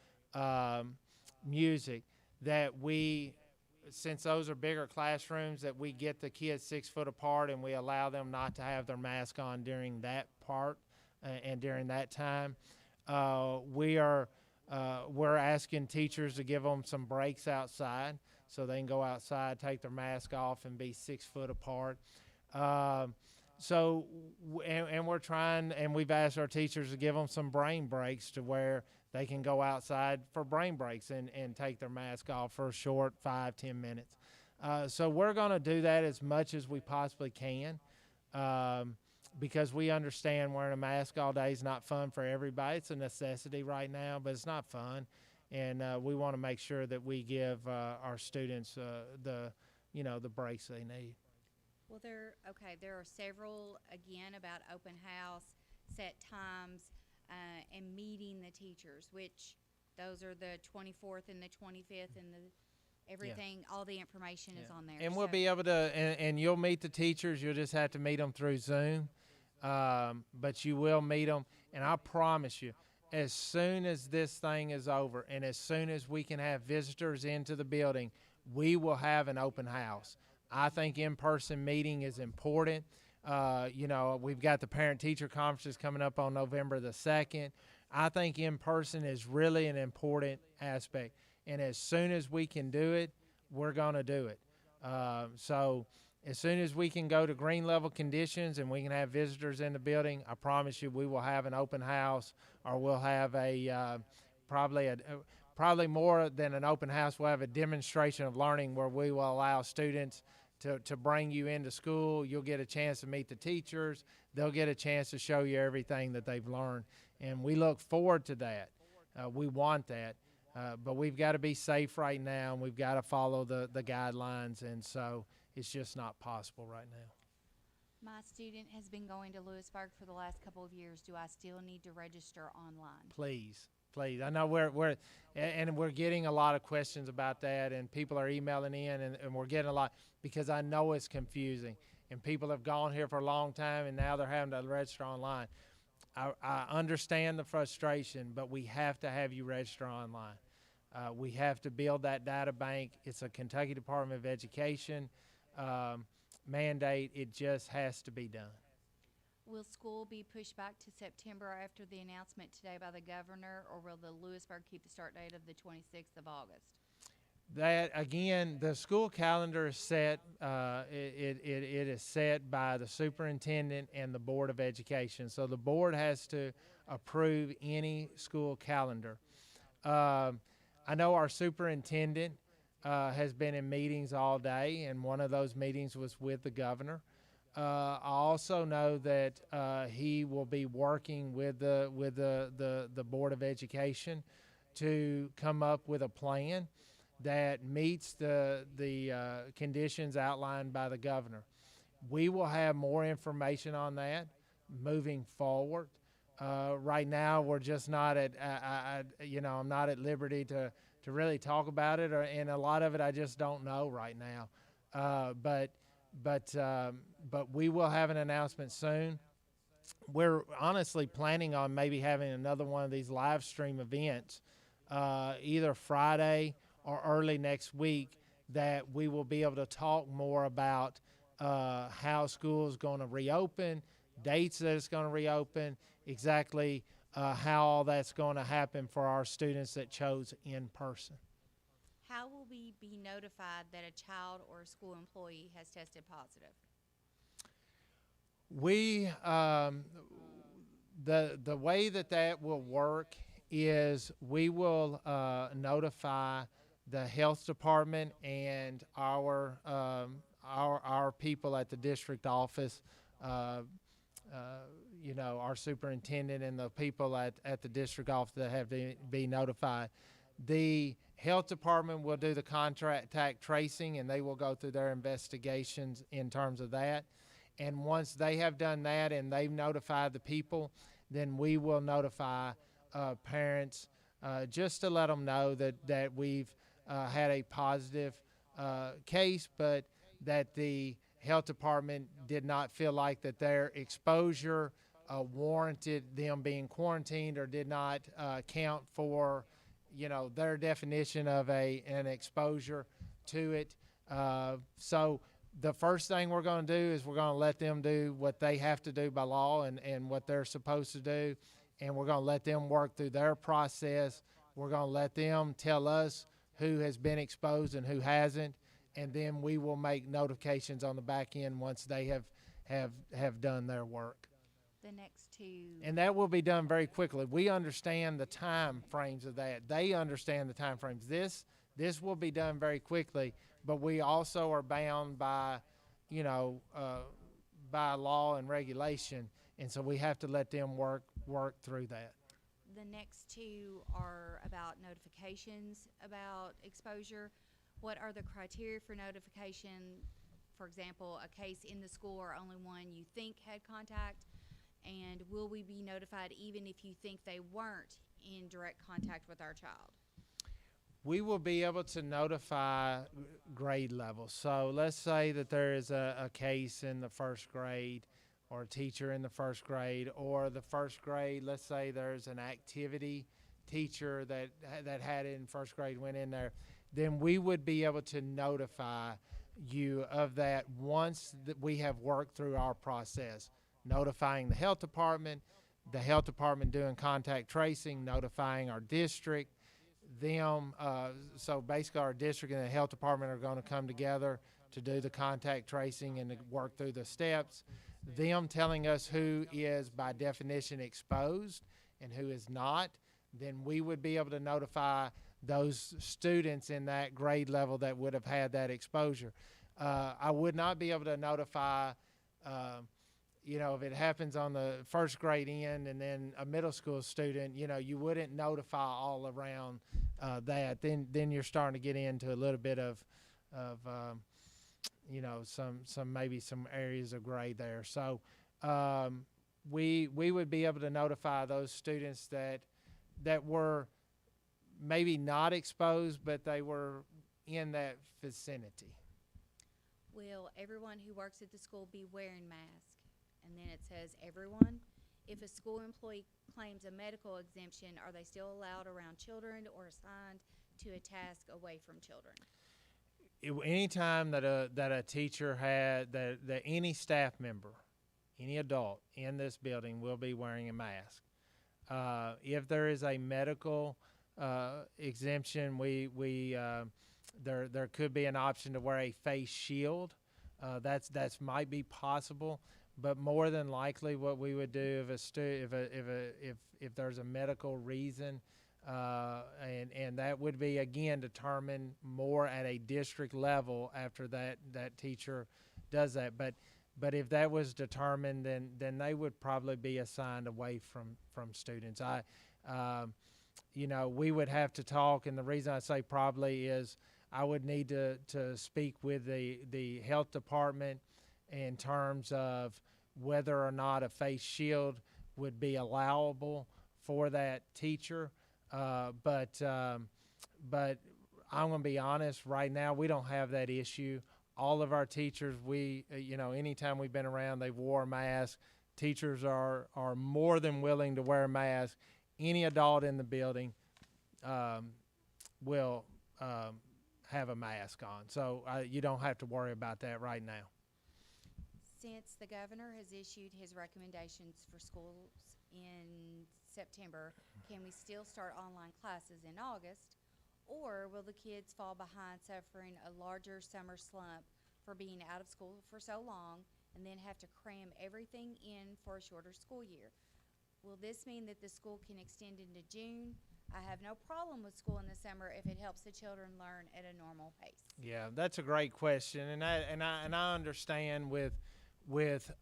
music, that we, since those are bigger classrooms, that we get the kids 6 foot apart and we allow them not to have their mask on during that part and during that time. We're asking teachers to give them some breaks outside so they can go outside, take their mask off, and be 6 foot apart. And we're trying, and we've asked our teachers to give them some brain breaks to where they can go outside for brain breaks and take their mask off for a short 5-10 minutes. So we're going to do that as much as we possibly can, because we understand wearing a mask all day is not fun for everybody. It's a necessity right now, but it's not fun. And we want to make sure that we give our students the breaks they need. Well, there are several, again, about open house, set times, and meeting the teachers, which those are the 24th and the 25th, and everything, all the information is on there. And we'll be able to, and you'll meet the teachers. You'll just have to meet them through Zoom, but you will meet them. And I promise you, as soon as this thing is over and as soon as we can have visitors into the building, we will have an open house. I think in-person meeting is important. We've got the parent-teacher conferences coming up on November the 2nd. I think in-person is really an important aspect. And as soon as we can do it, we're going to do it. So as soon as we can go to green level conditions and we can have visitors in the building, I promise you we will have an open house, or we'll have probably more than an open house. We'll have a demonstration of learning where we will allow students to bring you into school. You'll get a chance to meet the teachers. They'll get a chance to show you everything that they've learned. And we look forward to that. We want that. But we've got to be safe right now, and we've got to follow the guidelines. And so it's just not possible right now. My student has been going to Lewisburg for the last couple of years. Do I still need to register online? Please. I know we're getting a lot of questions about that, and people are emailing in, and we're getting a lot, because I know it's confusing, and people have gone here for a long time, and now they're having to register online. I understand the frustration, but we have to have you register online. We have to build that data bank. It's a Kentucky Department of Education mandate. It just has to be done. Will school be pushed back to September after the announcement today by the governor, or will the Lewisburg keep the start date of the 26th of August? That, again, the school calendar is set. It is set by the superintendent and the Board of Education. So the board has to approve any school calendar. I know our superintendent has been in meetings all day, and one of those meetings was with the governor. I also know that he will be working with the Board of Education to come up with a plan that meets the conditions outlined by the governor. We will have more information on that moving forward. Right now, we're just not at I'm not at liberty to really talk about it, and a lot of it I just don't know right now. But we will have an announcement soon. We're honestly planning on maybe having another one of these live stream events, either Friday or early next week, that we will be able to talk more about how school is going to reopen, dates that it's going to reopen, exactly how all that's going to happen for our students that chose in person. How will we be notified that a child or a school employee has tested positive? We the way that will work is we will notify the health department and our people at the district office, our superintendent and the people at the district office that have to be notified. The health department will do the contact tracing, and they will go through their investigations in terms of that. And once they have done that and they've notified the people, then we will notify parents just to let them know that we've had a positive case, but that the health department did not feel like that their exposure warranted them being quarantined or did not count for, their definition of an exposure to it. So the first thing we're going to do is we're going to let them do what they have to do by law and what they're supposed to do, and we're going to let them work through their process. We're going to let them tell us who has been exposed and who hasn't, and then we will make notifications on the back end once they have done their work. The next two. And that will be done very quickly. We understand the time frames of that. They understand the time frames. This will be done very quickly, but we also are bound by, by law and regulation, and so we have to let them work through that. The next two are about notifications about exposure. What are the criteria for notification? For example, a case in the school or only one you think had contact? And will we be notified even if you think they weren't in direct contact with our child? We will be able to notify grade levels. So let's say that there is a case in the first grade, or a teacher in the first grade, or the first grade, let's say there's an activity teacher that had it in first grade, went in there, then we would be able to notify you of that once that we have worked through our process, notifying the health department doing contact tracing, notifying our district, them, so basically our district and the health department are going to come together to do the contact tracing and to work through the steps, them telling us who is by definition exposed and who is not, then we would be able to notify those students in that grade level that would have had that exposure. I would not be able to notify, if it happens on the first grade end and then a middle school student, you wouldn't notify all around that. Then you're starting to get into a little bit of some areas of gray there. So we would be able to notify those students that were maybe not exposed, but they were in that vicinity. Will everyone who works at the school be wearing masks? And then it says everyone. If a school employee claims a medical exemption, are they still allowed around children or assigned to a task away from children? Anytime that a teacher that any staff member, any adult in this building will be wearing a mask. If there is a medical exemption, there could be an option to wear a face shield. That's might be possible, but more than likely, what we would do if there's a medical reason, and that would be again determined more at a district level after that teacher does that. But if that was determined, then they would probably be assigned away from students. We would have to talk, and the reason I say probably is I would need to speak with the health department in terms of whether or not a face shield would be allowable for that teacher. But I'm going to be honest, right now we don't have that issue. All of our teachers, anytime we've been around, they've wore a mask. Teachers are more than willing to wear a mask. Any adult in the building will have a mask on. So you don't have to worry about that right now. Since the governor has issued his recommendations for schools in September, can we still start online classes in August? Or will the kids fall behind, suffering a larger summer slump for being out of school for so long and then have to cram everything in for a shorter school year? Will this mean that the school can extend into June? I have no problem with school in the summer if it helps the children learn at a normal pace. Yeah, that's a great question, and I understand with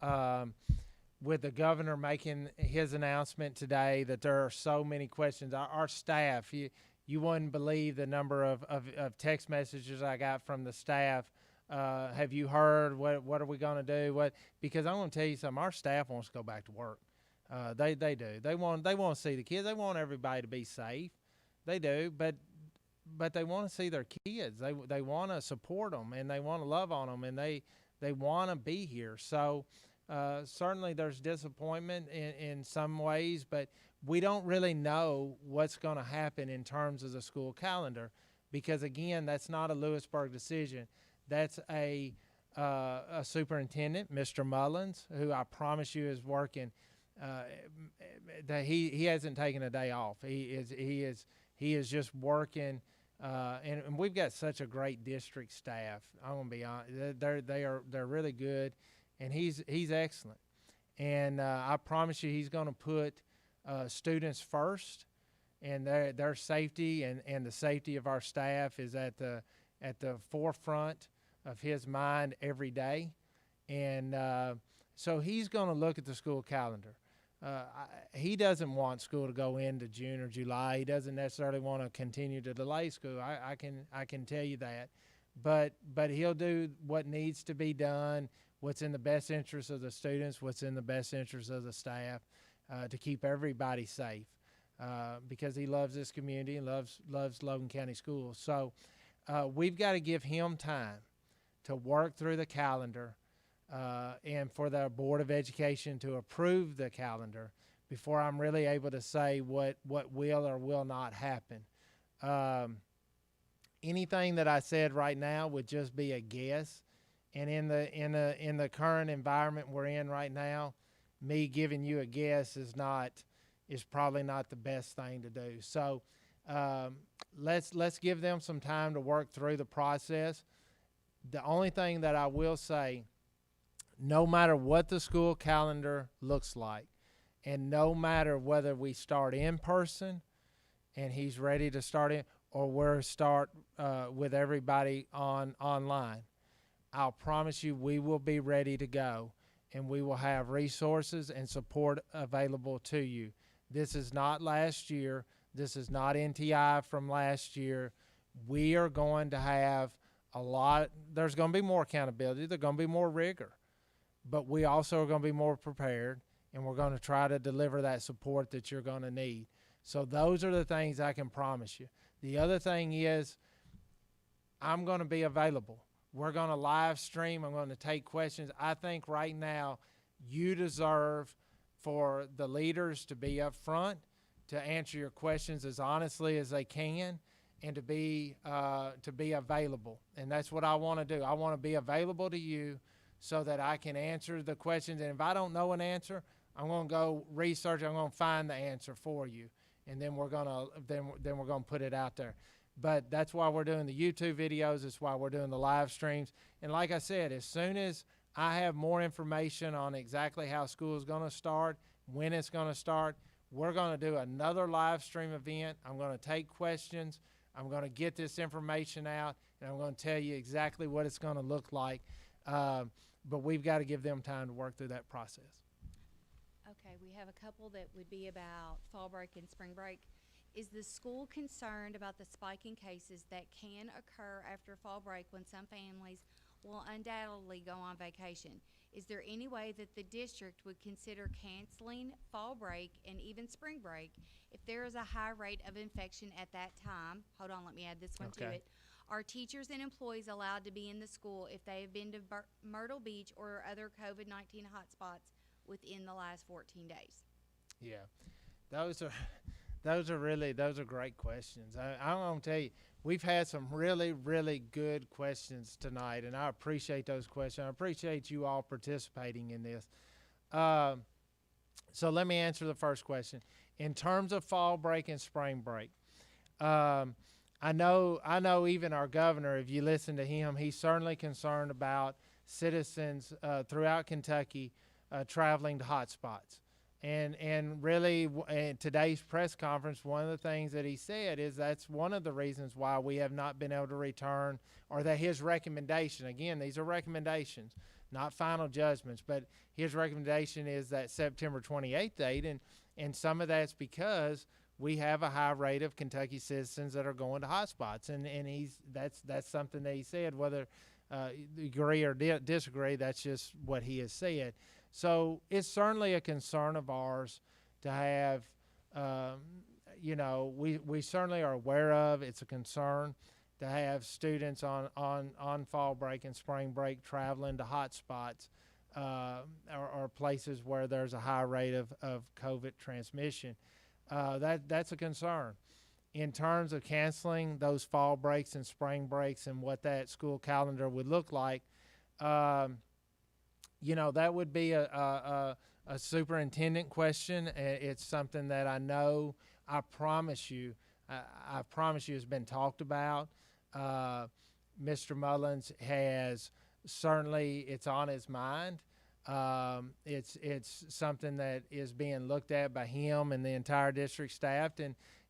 the governor making his announcement today that there are so many questions. Our staff, you wouldn't believe the number of text messages I got from the staff. Have you heard? What are we going to do? Because I'm going to tell you something. Our staff wants to go back to work. They do. They want to see the kids. They want everybody to be safe. They do, but they want to see their kids. They want to support them, and they want to love on them, and they want to be here. So Certainly there's disappointment in some ways, but we don't really know what's going to happen in terms of the school calendar because, again, that's not a Lewisburg decision. That's a superintendent, Mr. Mullins, who I promise you is working. That he hasn't taken a day off. He is just working. And we've got such a great district staff. I'm gonna be honest; they're really good, and he's excellent. And I promise you, he's gonna put students first, and their safety and the safety of our staff is at the forefront of his mind every day. And so he's gonna look at the school calendar. He doesn't want school to go into June or July. He doesn't necessarily want to continue to delay school. I can tell you that, but he'll do what needs to be done, what's in the best interest of the students, what's in the best interest of the staff, to keep everybody safe, because he loves this community and loves Logan County Schools. So we've got to give him time to work through the calendar. And for the Board of Education to approve the calendar before I'm really able to say what will or will not happen. Anything that I said right now would just be a guess, and in the current environment we're in right now, me giving you a guess is probably not the best thing to do. So let's give them some time to work through the process. The only thing that I will say, no matter what the school calendar looks like, and no matter whether we start in person and he's ready to start in, or we're start with everybody online, I'll promise you we will be ready to go, and we will have resources and support available to you. This is not last year. This is not NTI from last year. We are going to have there's going to be more accountability. There's going to be more rigor. But we also are going to be more prepared, and we're going to try to deliver that support that you're going to need. So those are the things I can promise you. The other thing is I'm going to be available. We're going to live stream. I'm going to take questions. I think right now you deserve for the leaders to be up front, to answer your questions as honestly as they can, and to be available. And that's what I want to do. I want to be available to you, so that I can answer the questions. And if I don't know an answer, I'm going to go research. I'm going to find the answer for you, and then we're going to put it out there. But that's why we're doing the YouTube videos. That's why we're doing the live streams. And like I said, as soon as I have more information on exactly how school is going to start, when it's going to start, we're going to do another live stream event. I'm going to take questions. I'm going to get this information out, and I'm going to tell you exactly what it's going to look like. But we've got to give them time to work through that process. Okay, we have a couple that would be about fall break and spring break. Is the school concerned about the spike in cases that can occur after fall break when some families will undoubtedly go on vacation? Is there any way that the district would consider canceling fall break and even spring break if there is a high rate of infection at that time? Hold on, let me add this one to it. Are teachers and employees allowed to be in the school if they have been to Myrtle Beach or other COVID-19 hotspots within the last 14 days? Yeah, those are great questions. I'm going to tell you, we've had some really, really good questions tonight, and I appreciate those questions. I appreciate you all participating in this. So let me answer the first question. In terms of fall break and spring break, I know even our governor, if you listen to him, he's certainly concerned about citizens throughout Kentucky traveling to hotspots. And really, in today's press conference, one of the things that he said is that's one of the reasons why we have not been able to return, or that his recommendation, again, these are recommendations, not final judgments, but his recommendation is that September 28th date, and some of that's because we have a high rate of Kentucky citizens that are going to hotspots, and that's something that he said. Whether you agree or disagree, that's just what he has said. So it's certainly a concern of ours to have. We certainly are aware of. It's a concern to have students on fall break and spring break traveling to hotspots. or places where there's a high rate of COVID transmission. That's a concern. In terms of canceling those fall breaks and spring breaks and what that school calendar would look like, that would be a superintendent question. It's something that I know, I promise you has been talked about. Mr. Mullins has certainly, it's on his mind. It's something that is being looked at by him and the entire district staff,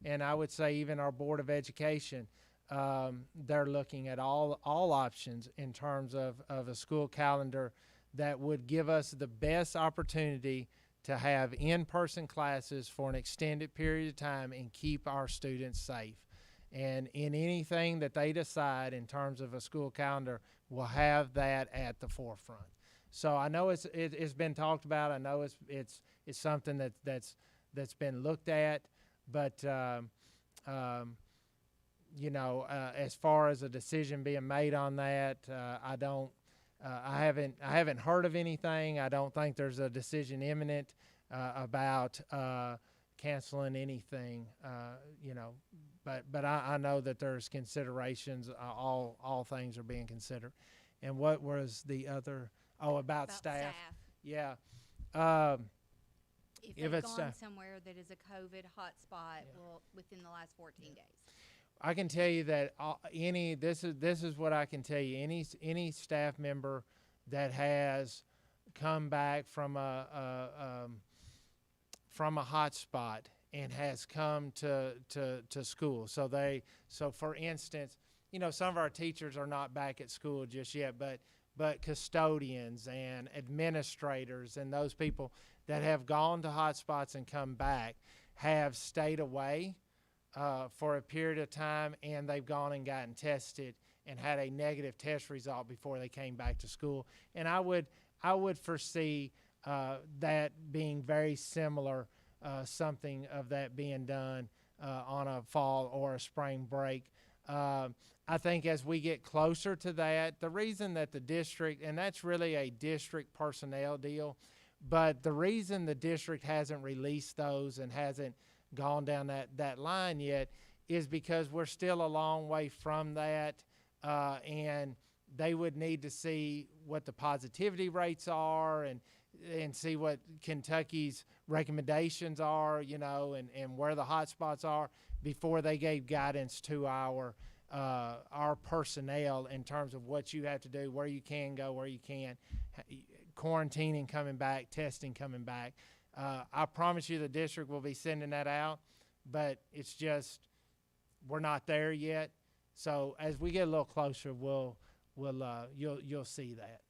and I would say even our Board of Education. They're looking at all options in terms of a school calendar that would give us the best opportunity to have in-person classes for an extended period of time and keep our students safe. And in anything that they decide in terms of a school calendar, we'll have that at the forefront. So I know it's been talked about. I know it's something that's been looked at, but as far as a decision being made on that, I haven't heard of anything. I don't think there's a decision imminent about canceling anything. But I know that there's considerations. All things are being considered. And what was the other? Oh, about staff. Yeah. If they've gone somewhere that is a COVID hotspot, within the last 14 days. I can tell you that this is what I can tell you. Any staff member that has come back from a hotspot and has come to school. So for instance, some of our teachers are not back at school just yet, but custodians and administrators and those people that have gone to hotspots and come back have stayed away for a period of time, and they've gone and gotten tested and had a negative test result before they came back to school. And I would foresee that being very similar, something of that being done on a fall or a spring break. I think as we get closer to that, the reason that the district, and that's really a district personnel deal, but the reason the district hasn't released those and hasn't gone down that line yet is because we're still a long way from that, and they would need to see what the positivity rates are and see what Kentucky's recommendations are, and where the hot spots are before they gave guidance to our personnel in terms of what you have to do, where you can go, where you can't, quarantining coming back, testing coming back. I promise you the district will be sending that out, but it's just we're not there yet. So as we get a little closer, you'll see that.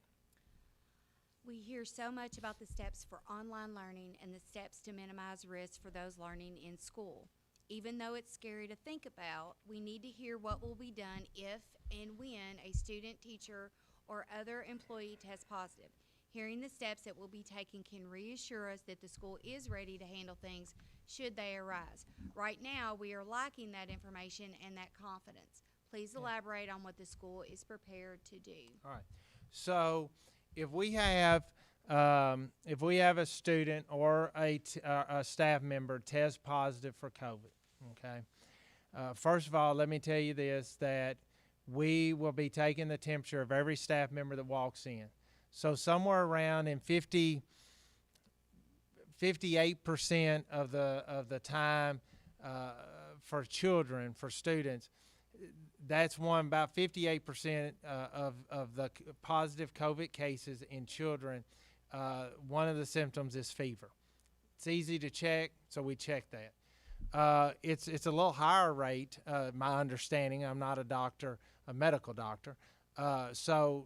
We hear so much about the steps for online learning and the steps to minimize risk for those learning in school. Even though it's scary to think about, we need to hear what will be done if and when a student, teacher, or other employee tests positive. Hearing the steps that will be taken can reassure us that the school is ready to handle things should they arise. Right now, we are lacking that information and that confidence. Please elaborate on what the school is prepared to do. All right. So if we have a student or a staff member test positive for COVID, okay, first of all, let me tell you this, that we will be taking the temperature of every staff member that walks in. So somewhere around in 58% of the time for children, for students, that's about 58% of the positive COVID cases in children. One of the symptoms is fever. It's easy to check, so we check that. It's a little higher rate, my understanding. I'm not a doctor, a medical doctor. So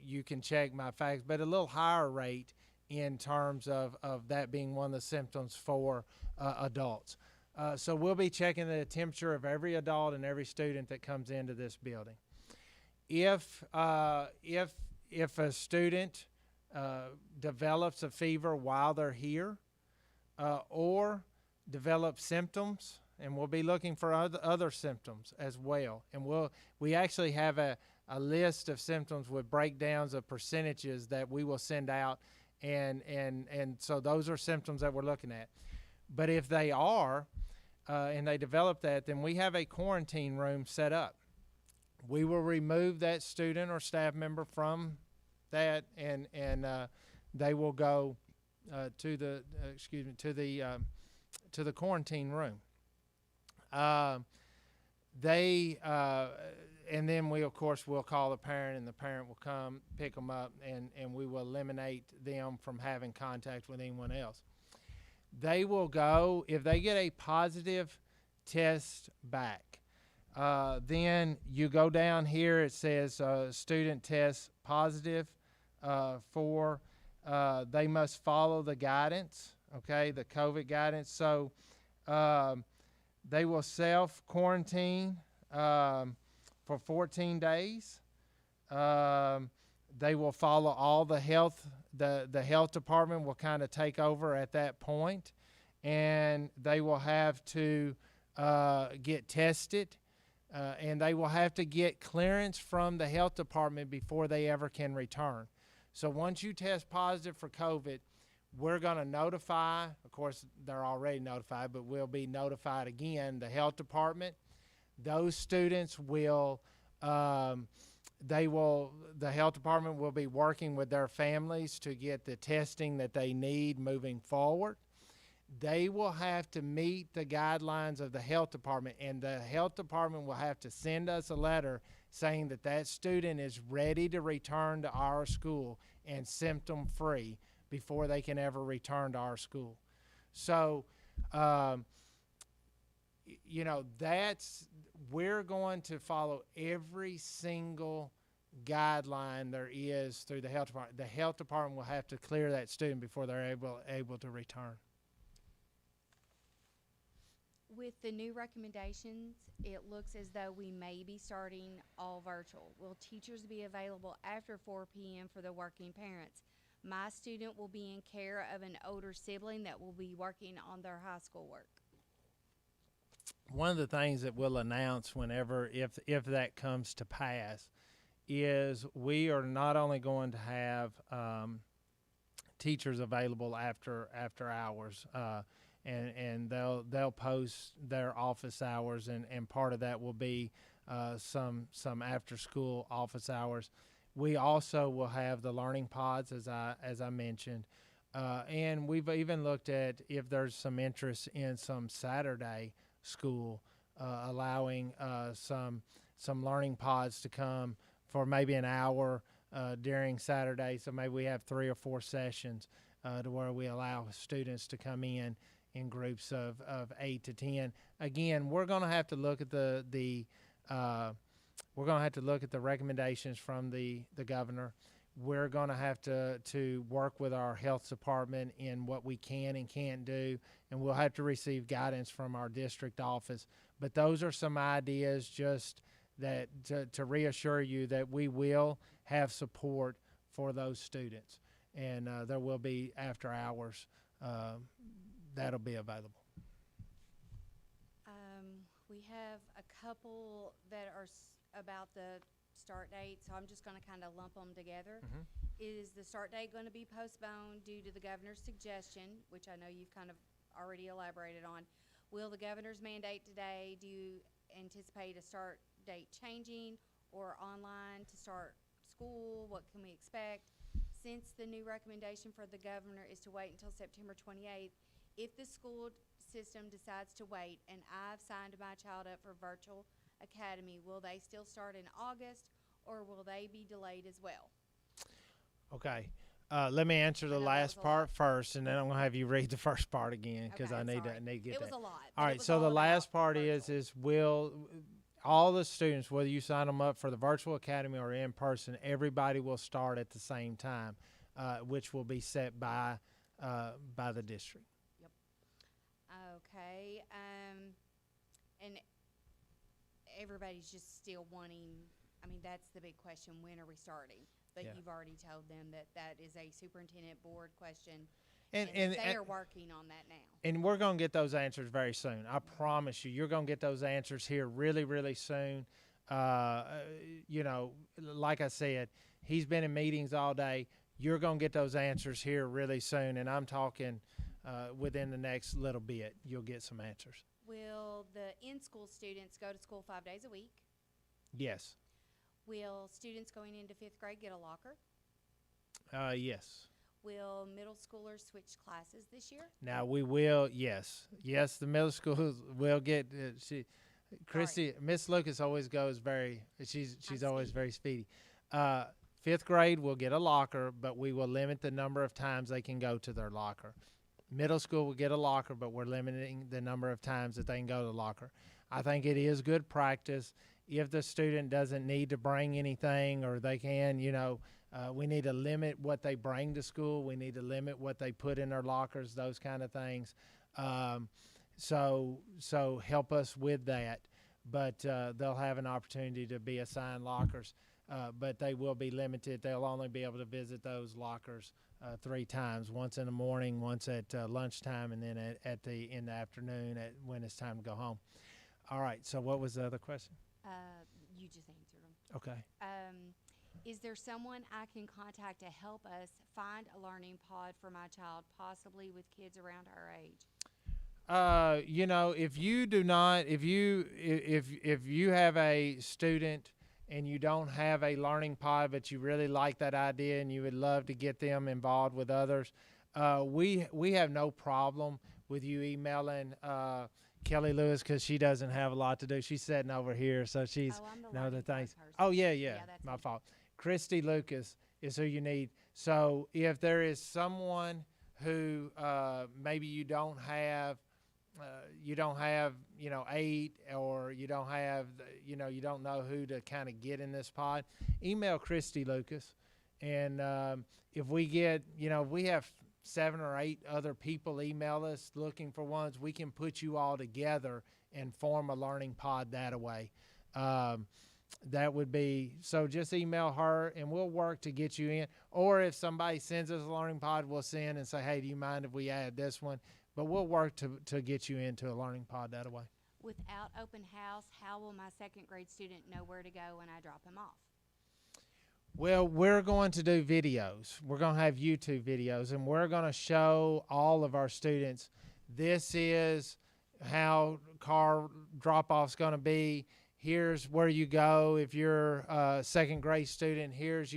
you can check my facts, but a little higher rate in terms of that being one of the symptoms for adults. So we'll be checking the temperature of every adult and every student that comes into this building. If a student develops a fever while they're here, or develops symptoms, and we'll be looking for other symptoms as well. And we actually have a list of symptoms with breakdowns of percentages that we will send out, and so those are symptoms that we're looking at. But if they are, and they develop that, then we have a quarantine room set up. We will remove that student or staff member from that, and they will go to the quarantine room. And then we, of course, will call the parent, and the parent will come pick them up, and we will eliminate them from having contact with anyone else. They will go, if they get a positive test back, then you go down here, it says student test positive for, they must follow the guidance, okay, the COVID guidance. So they will self-quarantine for 14 days. They will follow all the health, the health department will kind of take over at that point, and they will have to get tested, and they will have to get clearance from the health department before they ever can return. So once you test positive for COVID, we're going to notify, of course, they're already notified, but we'll be notified again, the health department. Those students will, the health department will be working with their families to get the testing that they need moving forward. They will have to meet the guidelines of the health department, and the health department will have to send us a letter saying that that student is ready to return to our school and symptom-free before they can ever return to our school. So, we're going to follow every single guideline there is through the health department. The health department will have to clear that student before they're able to return. With the new recommendations, it looks as though we may be starting all virtual. Will teachers be available after 4 p.m. for the working parents? My student will be in care of an older sibling that will be working on their high school work. One of the things that we'll announce whenever, if that comes to pass, is we are not only going to have teachers available after hours, and they'll post their office hours, and part of that will be some after school office hours. We also will have the learning pods, as I mentioned, and we've even looked at if there's some interest in some Saturday school, allowing some learning pods to come for maybe an hour during Saturday. So maybe we have 3 or 4 sessions to where we allow students to come in groups of 8 to 10. Again, we're going to have to look at the recommendations from the governor. We're going to have to work with our health department in what we can and can't do, and we'll have to receive guidance from our district office. But those are some ideas just that to reassure you that we will have support for those students, and there will be after hours that'll be available. We have a couple that are about the start date, so I'm just going to kind of lump them together. Mm-hmm. Is the start date going to be postponed due to the governor's suggestion, which I know you've kind of already elaborated on? Will the governor's mandate today, do you anticipate a start date changing or online to start school? What can we expect? Since the new recommendation for the governor is to wait until September 28th, if the school system decides to wait and I've signed my child up for virtual academy, will they still start in August, or will they be delayed as well? Okay. Let me answer the last part first, and then I'm going to have you read the first part again, because Okay, I need to get it that. was a lot. All right, so the last part is will all the students, whether you sign them up for the virtual academy or in person, everybody will start at the same time, which will be set by the district. Yep. Okay. And everybody's just still wanting, I mean, that's the big question, when are we starting? But you've already told them that is a superintendent board question, and they are working on that now. And we're going to get those answers very soon. I promise you, you're going to get those answers here really, really soon. You know, like I said, he's been in meetings all day. You're going to get those answers here really soon, and I'm talking within the next little bit, you'll get some answers. Will the in-school students go to school 5 days a week? Yes. Will students going into 5th grade get a locker? Yes. Will middle schoolers switch classes this year? Now we will, yes. Yes, the middle schools will get, Christy, Miss Lucas always goes she's always speedy. very speedy. 5th grade will get a locker, but we will limit the number of times they can go to their locker. Middle school will get a locker, but we're limiting the number of times that they can go to the locker. I think it is good practice. If the student doesn't need to bring anything, or they can, we need to limit what they bring to school. We need to limit what they put in their lockers, those kind of things. So help us with that. But they'll have an opportunity to be assigned lockers, but they will be limited. They'll only be able to visit those lockers 3 times, once in the morning, once at lunchtime, and then in the afternoon when it's time to go home. All right, so what was the other question? You just answered them. Okay. Is there someone I can contact to help us find a learning pod for my child, possibly with kids around our age? If you do not, if you have a student and you don't have a learning pod, but you really like that idea and you would love to get them involved with others, we have no problem with you emailing Kelly Lewis, because she doesn't have a lot to do. She's sitting over here, so she's I'm the no learning the pod things. person. Oh yeah, that's my me. fault. Christy Lucas is who you need. So if there is someone who maybe you don't have 8, or you don't have, you don't know who to kind of get in this pod, email Christy Lucas. And if we get, we have 7 or 8 other people email us looking for ones, we can put you all together and form a learning pod that way. That would be, so just email her and we'll work to get you in. Or if somebody sends us a learning pod, we'll send and say, hey, do you mind if we add this one? But we'll work to get you into a learning pod that way. Without open house, how will my 2nd grade student know where to go when I drop him off? Well, we're going to do videos. We're going to have YouTube videos, and we're going to show all of our students, this is how car drop-off's going to be. Here's where you go if you're a 2nd grade student. Here's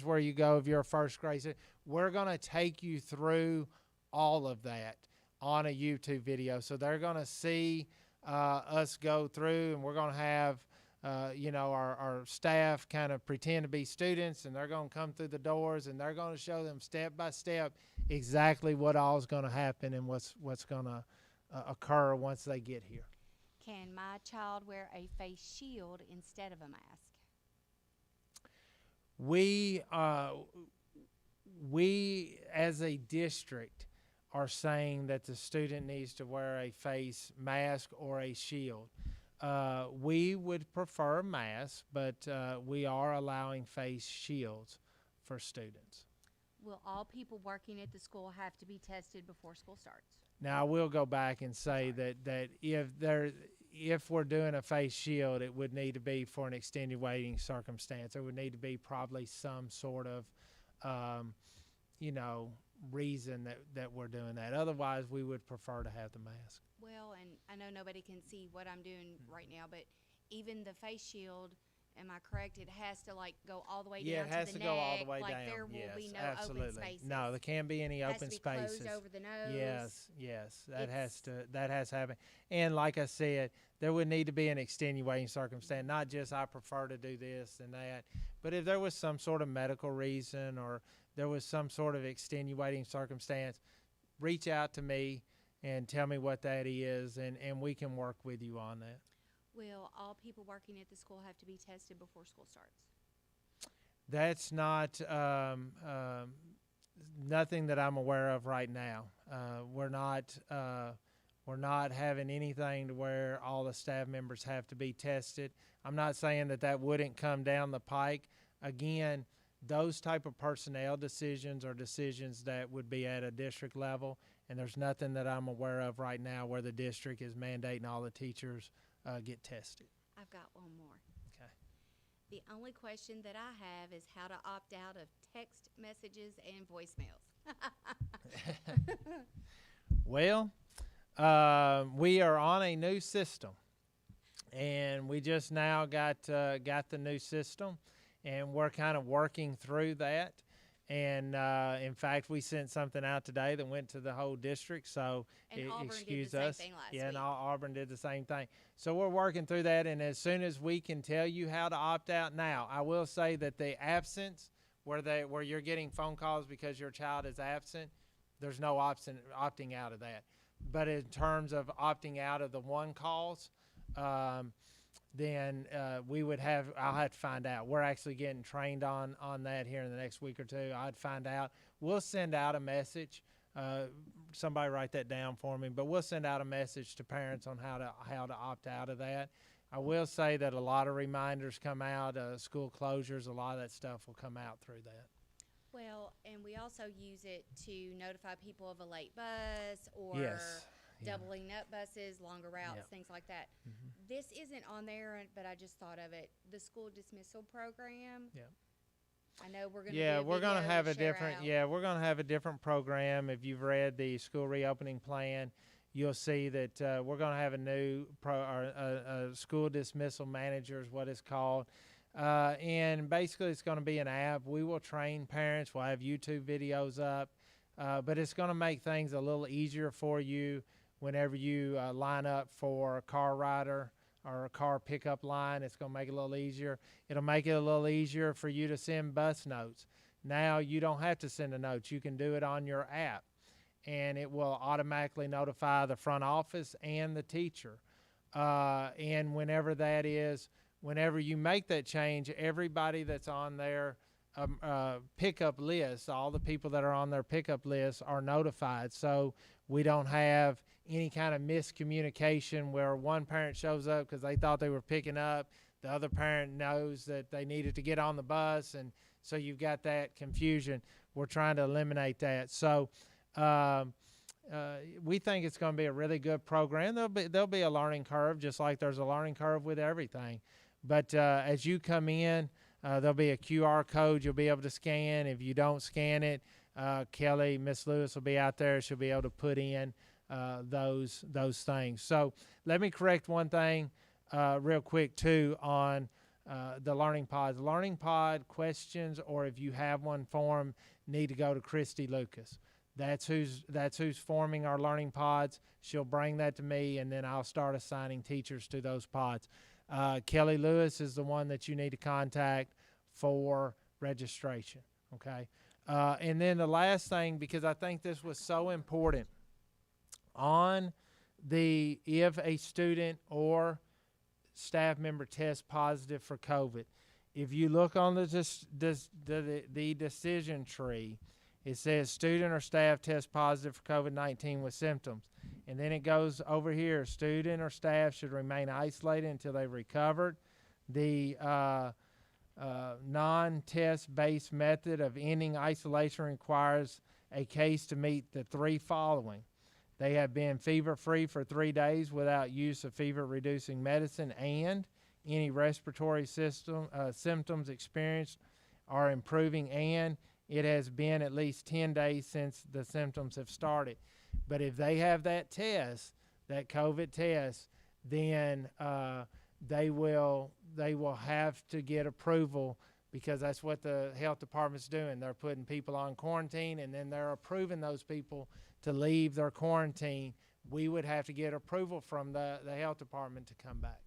where you go if you're a 1st grade student. We're going to take you through all of that on a YouTube video. So they're going to see us go through, and we're going to have our staff kind of pretend to be students, and they're going to come through the doors, and they're going to show them step by step exactly what all is going to happen and what's going to occur once they get here. Can my child wear a face shield instead of a mask? We as a district are saying that the student needs to wear a face mask or a shield. We would prefer masks, but we are allowing face shields for students. Will all people working at the school have to be tested before school starts? Now, I will go back and say that if we're doing a face shield, it would need to be for an extenuating circumstance. There would need to be probably some sort of, reason that we're doing that. Otherwise, we would prefer to have the mask. Well, and I know nobody can see what I'm doing right now, but even the face shield, am I correct? It has to go all the way down to the neck. Yeah, it has to go all the way down. There will yes, be no absolutely. open spaces. No, there can't be any open has to be spaces. Closed over the nose. Yes, that has to happen. And like I said, there would need to be an extenuating circumstance, not just I prefer to do this and that, but if there was some sort of medical reason or there was some sort of extenuating circumstance, reach out to me and tell me what that is, and we can work with you on that. Will all people working at the school have to be tested before school starts? That's not nothing that I'm aware of right now. We're not having anything to where all the staff members have to be tested. I'm not saying that wouldn't come down the pike. Again, those type of personnel decisions are decisions that would be at a district level, and there's nothing that I'm aware of right now where the district is mandating all the teachers get tested. I've got one more. Okay. The only question that I have is how to opt out of text messages and voicemails. Well, we are on a new system, and we just now got the new system, and we're kind of working through that. And in fact, we sent something out today that went to the whole district. So And Auburn did the excuse same us. thing last Yeah, and week. Auburn did the same thing. So we're working through that, and as soon as we can tell you how to opt out now, I will say that the absence where you're getting phone calls because your child is absent, there's no opting out of that. But in terms of opting out of the one calls, then I'll have to find out. We're actually getting trained on that here in the next week or two. I'd find out. We'll send out a message. Somebody write that down for me. But we'll send out a message to parents on how to opt out of that. I will say that a lot of reminders come out, school closures, a lot of that stuff will come out through that. Well, and we also use it to notify people of a late bus or Yes. Yeah. doubling up buses, longer routes, Yep. things like that. Mhm. This isn't on there, but I just thought of it. The school dismissal program. Yep. I know we're going to Yeah, do a we're going to video have a share different. out. Yeah, we're going to have a different program. If you've read the school reopening plan, you'll see that we're going to have a new school dismissal manager is what it's called, and basically it's going to be an app. We will train parents. We'll have YouTube videos up, but it's going to make things a little easier for you whenever you line up for a car rider or a car pickup line. It's going to make it a little easier. It'll make it a little easier for you to send bus notes. Now you don't have to send a note. You can do it on your app, and it will automatically notify the front office and the teacher. And whenever you make that change, everybody that's on their pickup list, all the people that are on their pickup list are notified. So we don't have any kind of miscommunication where one parent shows up because they thought they were picking up, the other parent knows that they needed to get on the bus, and so you've got that confusion. We're trying to eliminate that. So we think it's going to be a really good program. There'll be a learning curve, just like there's a learning curve with everything. But as you come in, there'll be a QR code you'll be able to scan. If you don't scan it, Kelly, Miss Lewis will be out there. She'll be able to put in those things. So let me correct one thing real quick too on the Learning Pods. Learning Pod questions, or if you have one form, need to go to Christy Lucas. That's who's forming our Learning Pods. She'll bring that to me, and then I'll start assigning teachers to those pods. Kelly Lewis is the one that you need to contact for registration, okay? And then the last thing, because I think this was so important, if a student or staff member tests positive for COVID, if you look on the decision tree, it says student or staff test positive for COVID-19 with symptoms. And then it goes over here, student or staff should remain isolated until they've recovered. The non-test-based method of ending isolation requires a case to meet the three following. They have been fever-free for 3 days without use of fever-reducing medicine, and any respiratory symptoms experienced are improving, and it has been at least 10 days since the symptoms have started. But if they have that test, that COVID test, then they will have to get approval, because that's what the health department's doing. They're putting people on quarantine, and then they're approving those people to leave their quarantine. We would have to get approval from the health department to come back.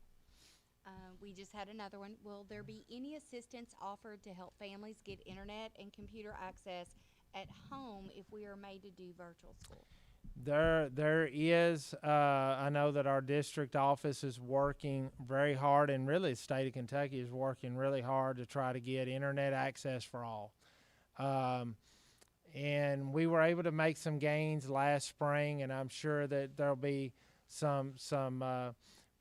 We just had another one. Will there be any assistance offered to help families get internet and computer access at home if we are made to do virtual school? There is. I know that our district office is working very hard, and really the state of Kentucky is working really hard to try to get internet access for all. And we were able to make some gains last spring, and I'm sure that there'll be some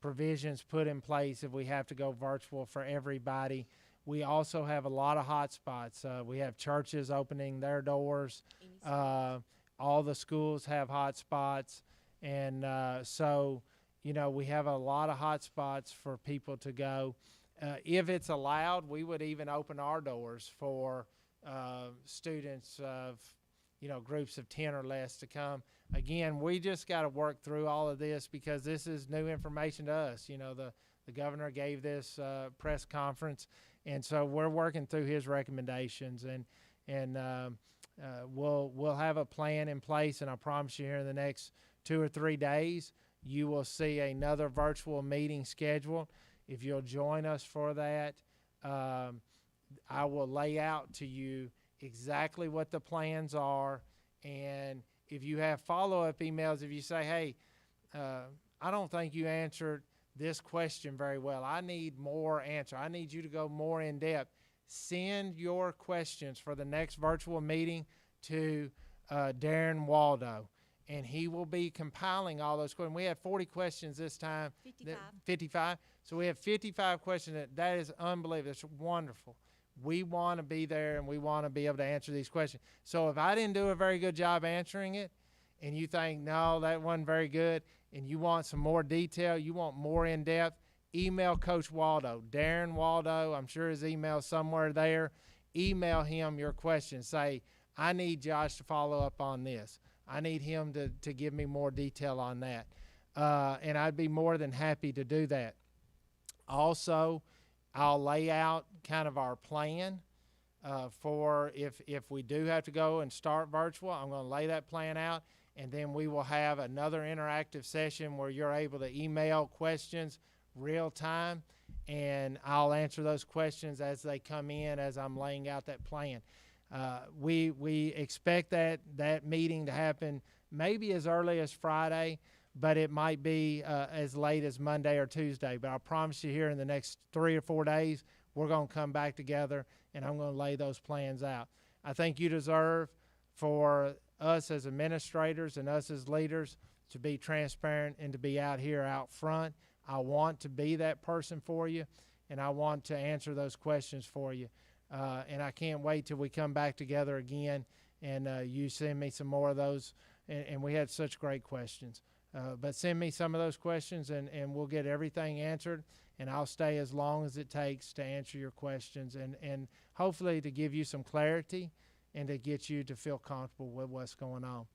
provisions put in place if we have to go virtual for everybody. We also have a lot of hotspots. We have churches opening their doors. All the schools have hotspots, and so we have a lot of hotspots for people to go. if it's allowed, we would even open our doors for students of, groups of 10 or less to come. Again, we just got to work through all of this because this is new information to us. The governor gave this press conference, and so we're working through his recommendations, and we'll have a plan in place, and I promise you here in the next 2 or 3 days, you will see another virtual meeting scheduled. If you'll join us for that, I will lay out to you exactly what the plans are, and if you have follow-up emails, if you say, hey, I don't think you answered this question very well, I need more answer, I need you to go more in depth, send your questions for the next virtual meeting to Darren Waldo, and he will be compiling all those questions. We had 40 questions this time. 55. So we have 55 questions. That is unbelievable. It's wonderful. We want to be there, and we want to be able to answer these questions. So if I didn't do a very good job answering it, and you think, no, that wasn't very good, and you want some more detail, you want more in-depth, email Coach Waldo, Darren Waldo. I'm sure his email's somewhere there. Email him your questions. Say, I need Josh to follow up on this. I need him to give me more detail on that. And I'd be more than happy to do that. Also, I'll lay out kind of our plan for if we do have to go and start virtual. I'm going to lay that plan out, and then we will have another interactive session where you're able to email questions real time, and I'll answer those questions as they come in as I'm laying out that plan. We expect that meeting to happen maybe as early as Friday, but it might be as late as Monday or Tuesday. But I promise you here in the next 3 or 4 days, we're going to come back together, and I'm going to lay those plans out. I think you deserve for us as administrators and us as leaders to be transparent and to be out here out front. I want to be that person for you, and I want to answer those questions for you. And I can't wait till we come back together again and you send me some more of those. And we had such great questions. But send me some of those questions, and we'll get everything answered. And I'll stay as long as it takes to answer your questions and hopefully to give you some clarity and to get you to feel comfortable with what's going on.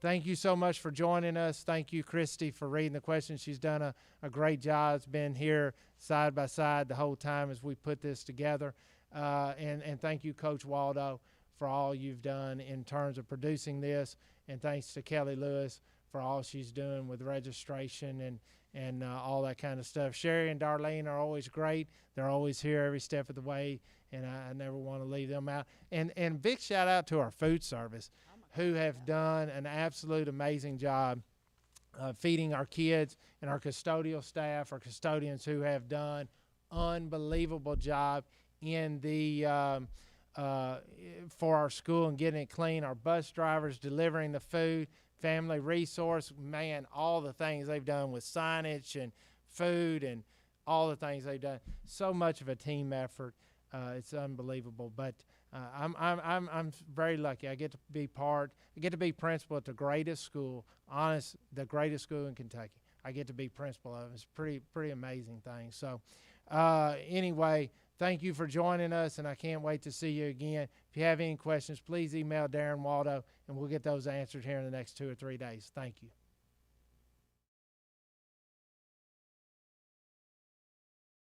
Thank you so much for joining us. Thank you, Christy, for reading the questions. She's done a great job. It's been here side by side the whole time as we put this together. And thank you, Coach Waldo, for all you've done in terms of producing this. And thanks to Kelly Lewis for all she's doing with registration and all that kind of stuff. Sherry and Darlene are always great. They're always here every step of the way, and I never want to leave them out. And big shout out to our food service, who have done an absolute amazing job feeding our kids, and our custodial staff, our custodians who have done unbelievable job in the for our school and getting it clean. Our bus drivers delivering the food, family resource, man, all the things they've done with signage and food and all the things they've done. So much of a team effort. It's unbelievable. But I'm very lucky. I get to be principal at the greatest school, the greatest school in Kentucky. I get to be principal of it. It's pretty amazing thing. So anyway, thank you for joining us, and I can't wait to see you again. If you have any questions, please email Darren Waldo, and we'll get those answered here in the next 2 or 3 days. Thank you.